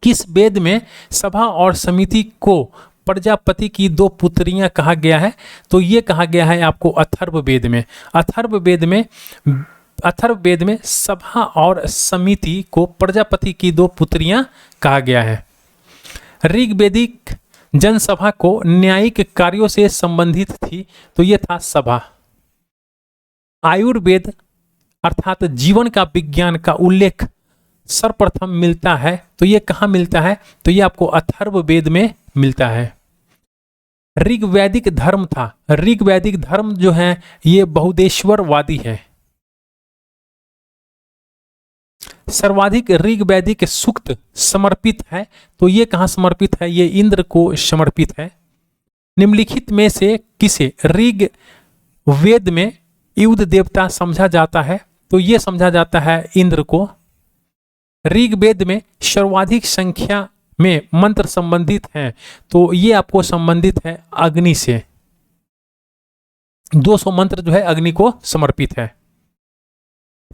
किस वेद में सभा और समिति को प्रजापति की 2 पुत्रियां कहा गया है? तो ये कहा गया है आपको अथर्ववेद में। अथर्ववेद में सभा और समिति को प्रजापति की 2 पुत्रियां कहा गया है। ऋग्वैदिक जनसभा को न्यायिक कार्यों से संबंधित थी, तो यह था सभा। आयुर्वेद अर्थात जीवन का विज्ञान का उल्लेख सर्वप्रथम मिलता है, तो यह कहाँ मिलता है? तो यह आपको अथर्ववेद में मिलता है। ऋग्वैदिक धर्म था, ऋग्वैदिक धर्म जो है ये बहुदेश्वरवादी है। सर्वाधिक ऋग्वैदिक सूक्त समर्पित है, तो ये कहाँ समर्पित है? ये इंद्र को समर्पित है। निम्नलिखित में से किसे ऋग्वेद में युद्ध देवता समझा जाता है? तो ये समझा जाता है इंद्र को। ऋग्वेद में सर्वाधिक संख्या में मंत्र संबंधित हैं, तो ये आपको संबंधित है अग्नि से। 200 मंत्र जो है अग्नि को समर्पित है।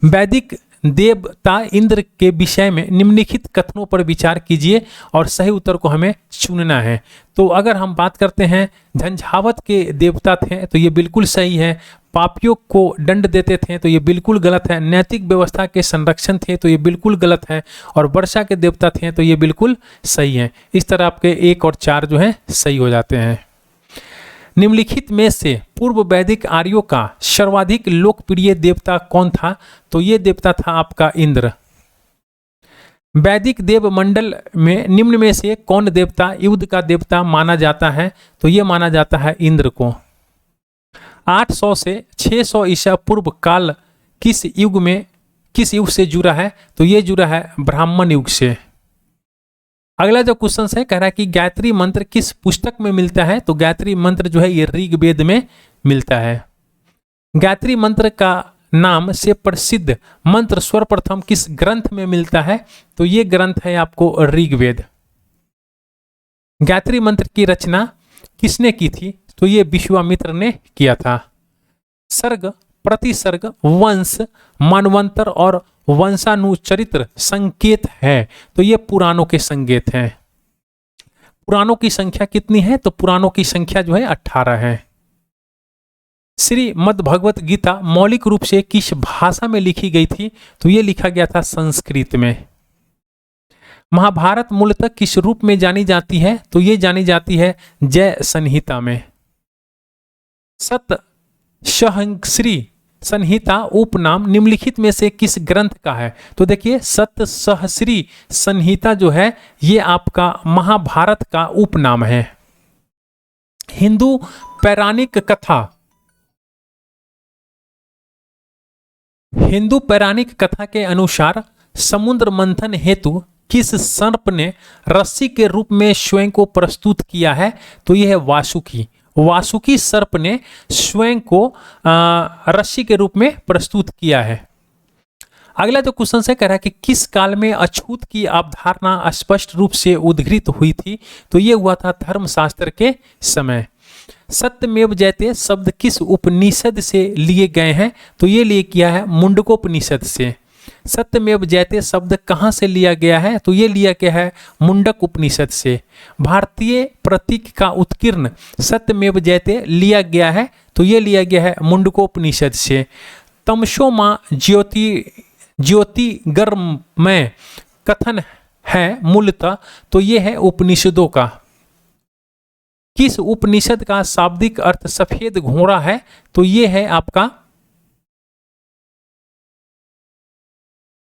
वैदिक देवता इंद्र के विषय में निम्नलिखित कथनों पर विचार कीजिए और सही उत्तर को हमें चुनना है। तो अगर हम बात करते हैं झंझावत के देवता थे, तो ये बिल्कुल सही है। पापियों को दंड देते थे, तो ये बिल्कुल गलत है। नैतिक व्यवस्था के संरक्षण थे, तो ये बिल्कुल गलत है। और वर्षा के देवता थे, तो ये बिल्कुल सही है। इस तरह आपके 1 और 4 जो है सही हो जाते हैं। निम्नलिखित में से पूर्व वैदिक आर्यों का सर्वाधिक लोकप्रिय देवता कौन था? तो ये देवता था आपका इंद्र। वैदिक देव मंडल में निम्न में से कौन देवता युद्ध का देवता माना जाता है? तो ये माना जाता है इंद्र को। 800 से 600 ईसा पूर्व काल किस युग से जुड़ा है? तो ये जुड़ा है ब्राह्मण युग से। अगला जो क्वेश्चन है कह रहा है कि गायत्री मंत्र किस पुस्तक में मिलता है? तो गायत्री मंत्र जो है ये ऋग्वेद में मिलता है। गायत्री मंत्र का नाम से प्रसिद्ध मंत्र सर्वप्रथम किस ग्रंथ में मिलता है? तो ये ग्रंथ है आपको ऋग्वेद। गायत्री मंत्र की रचना किसने की थी? तो ये विश्वामित्र ने किया था। सर्ग, प्रतिसर्ग, वंश, मनवंतर और वंशानुचरित्र संकेत है, तो ये पुराणों के संकेत हैं। पुराणों की संख्या कितनी है? तो पुराणों की संख्या जो है 18 है। श्रीमद् भगवत गीता मौलिक रूप से किस भाषा में लिखी गई थी? तो ये लिखा गया था संस्कृत में। महाभारत मूलतः किस रूप में जानी जाती है? तो ये जानी जाती है जय संहिता में। सतसहस्री संहिता उपनाम निम्नलिखित में से किस ग्रंथ का है? तो देखिए सतसहस्री संहिता जो है ये आपका महाभारत का उपनाम है। हिंदू पौराणिक कथा, हिंदू पौराणिक कथा के अनुसार समुद्र मंथन हेतु किस सर्प ने रस्सी के रूप में स्वयं को प्रस्तुत किया है? तो यह है वासुकी। वासुकी सर्प ने स्वयं को रस्सी के रूप में प्रस्तुत किया है। अगला जो क्वेश्चन से कह रहा है कि किस काल में अछूत की अवधारणा स्पष्ट रूप से उद्धृत हुई थी? तो ये हुआ था धर्मशास्त्र के समय। सत्यमेव जयते शब्द किस उपनिषद से लिए गए हैं? तो ये लिए किया है मुंडकोपनिषद से। सत्यमेव जयते शब्द कहाँ से लिया गया है? तो ये लिया गया है मुंडक उपनिषद से। भारतीय प्रतीक का उत्कीर्ण सत्यमेव जयते लिया गया है, तो ये लिया गया है मुंडकोपनिषद से। तमसो मां ज्योतिर्गमय कथन है मूलतः, तो ये है उपनिषदों का। किस उपनिषद का शाब्दिक अर्थ सफेद घोड़ा है? तो ये है आपका,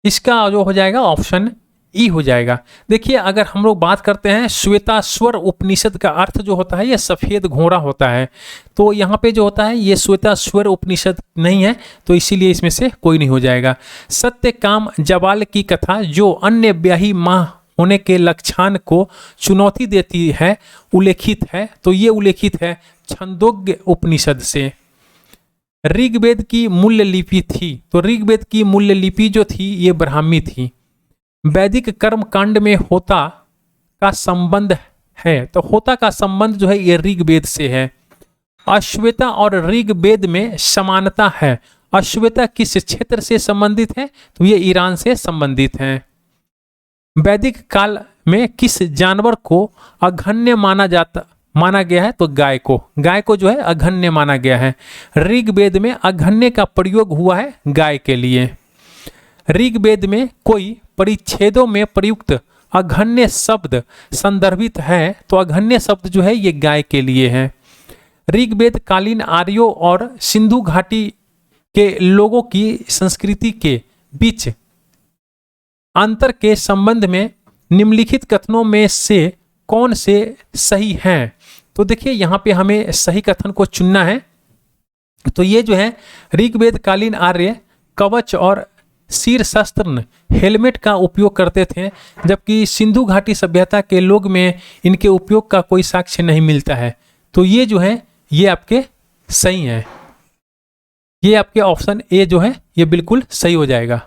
इसका जो हो जाएगा ऑप्शन ई हो जाएगा। देखिए अगर हम लोग बात करते हैं श्वेताश्वर उपनिषद का अर्थ जो होता है ये सफेद घोड़ा होता है, तो यहाँ पे जो होता है ये श्वेताश्वर उपनिषद नहीं है, तो इसीलिए इसमें से कोई नहीं हो जाएगा। सत्यकाम जबाल की कथा जो अन्य ब्याही माँ होने के लक्षण को चुनौती देती है उल्लेखित है, तो ये उल्लेखित है छंदोग्य उपनिषद से। ऋग्वेद की मूल्य लिपि थी, तो ऋग्वेद की मूल्य लिपि जो थी ये ब्राह्मी थी। वैदिक कर्म कांड में होता का संबंध है, तो होता का संबंध जो है ये ऋग्वेद से है। अश्वेता और ऋग्वेद में समानता है। अश्वेता किस क्षेत्र से संबंधित है? तो ये ईरान से संबंधित है। वैदिक काल में किस जानवर को अघन्य माना गया है? तो गाय को जो है अघन्य माना गया है। ऋग्वेद में अघन्य का प्रयोग हुआ है गाय के लिए। ऋग्वेद में कोई परिच्छेदों में प्रयुक्त अघन्य शब्द संदर्भित है, तो अघन्य शब्द जो है ये गाय के लिए है। ऋग्वेद कालीन आर्यों और सिंधु घाटी के लोगों की संस्कृति के बीच अंतर के संबंध में निम्नलिखित कथनों में से कौन से सही हैं? तो देखिए यहाँ पे हमें सही कथन को चुनना है। तो ये जो है ऋग्वेद कालीन आर्य कवच और शीर शस्त्र हेलमेट का उपयोग करते थे, जबकि सिंधु घाटी सभ्यता के लोग में इनके उपयोग का कोई साक्ष्य नहीं मिलता है। तो ये जो है ये आपके सही हैं, ये आपके ऑप्शन ए जो है ये बिल्कुल सही हो जाएगा।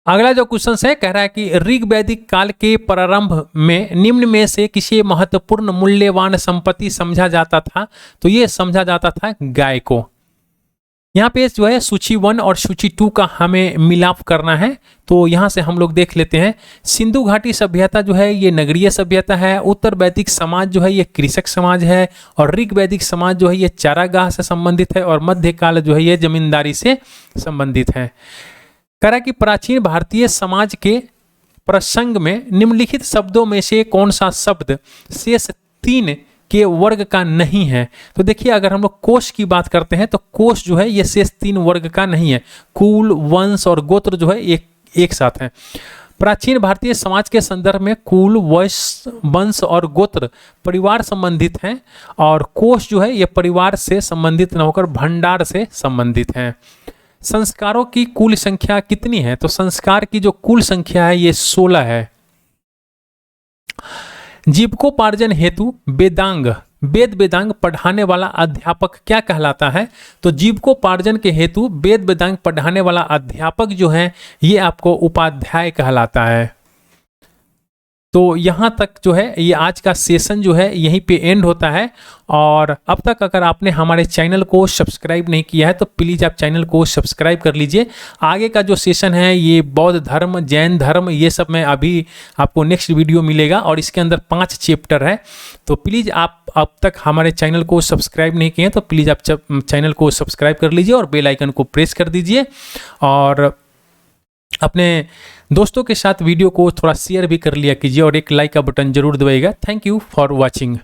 अगला जो क्वेश्चन है कह रहा है कि ऋग्वैदिक काल के प्रारंभ में निम्न में से किसी महत्वपूर्ण मूल्यवान संपत्ति समझा जाता था? तो ये समझा जाता था गाय को। यहाँ पे जो है सूची 1 और सूची 2 का हमें मिलाप करना है, तो यहाँ से हम लोग देख लेते हैं। सिंधु घाटी सभ्यता जो है ये नगरीय सभ्यता है। उत्तर वैदिक समाज जो है ये कृषक समाज है, और ऋग्वैदिक समाज जो है ये चारागाह से संबंधित है, और मध्यकाल जो है ये जमींदारी से संबंधित है। कह रहा है कि प्राचीन भारतीय समाज के प्रसंग में निम्नलिखित शब्दों में से कौन सा शब्द शेष 3 के वर्ग का नहीं है? तो देखिए अगर हम लोग कोश की बात करते हैं तो कोश जो है ये शेष 3 वर्ग का नहीं है। कुल, वंश और गोत्र जो है एक साथ है। प्राचीन भारतीय समाज के संदर्भ में कुल, वंश और गोत्र परिवार संबंधित हैं, और कोश जो है ये परिवार से संबंधित न होकर भंडार से संबंधित हैं। संस्कारों की कुल संख्या कितनी है? तो संस्कार की जो कुल संख्या है ये 16 है। जीविकोपार्जन हेतु वेद वेदांग पढ़ाने वाला अध्यापक क्या कहलाता है? तो जीविकोपार्जन के हेतु वेद वेदांग पढ़ाने वाला अध्यापक जो है ये आपको उपाध्याय कहलाता है। तो यहाँ तक जो है ये आज का सेशन जो है यहीं पे एंड होता है। और अब तक अगर आपने हमारे चैनल को सब्सक्राइब नहीं किया है तो प्लीज़ आप चैनल को सब्सक्राइब कर लीजिए। आगे का जो सेशन है ये बौद्ध धर्म, जैन धर्म, ये सब में अभी आपको नेक्स्ट वीडियो मिलेगा और इसके अंदर 5 चैप्टर है। तो प्लीज़ आप अब तक हमारे चैनल को सब्सक्राइब नहीं किए हैं तो प्लीज़ आप चैनल को सब्सक्राइब कर लीजिए और बेल आइकन को प्रेस कर दीजिए और अपने दोस्तों के साथ वीडियो को थोड़ा शेयर भी कर लिया कीजिए और एक लाइक का बटन जरूर दबाइएगा। Thank you for watching.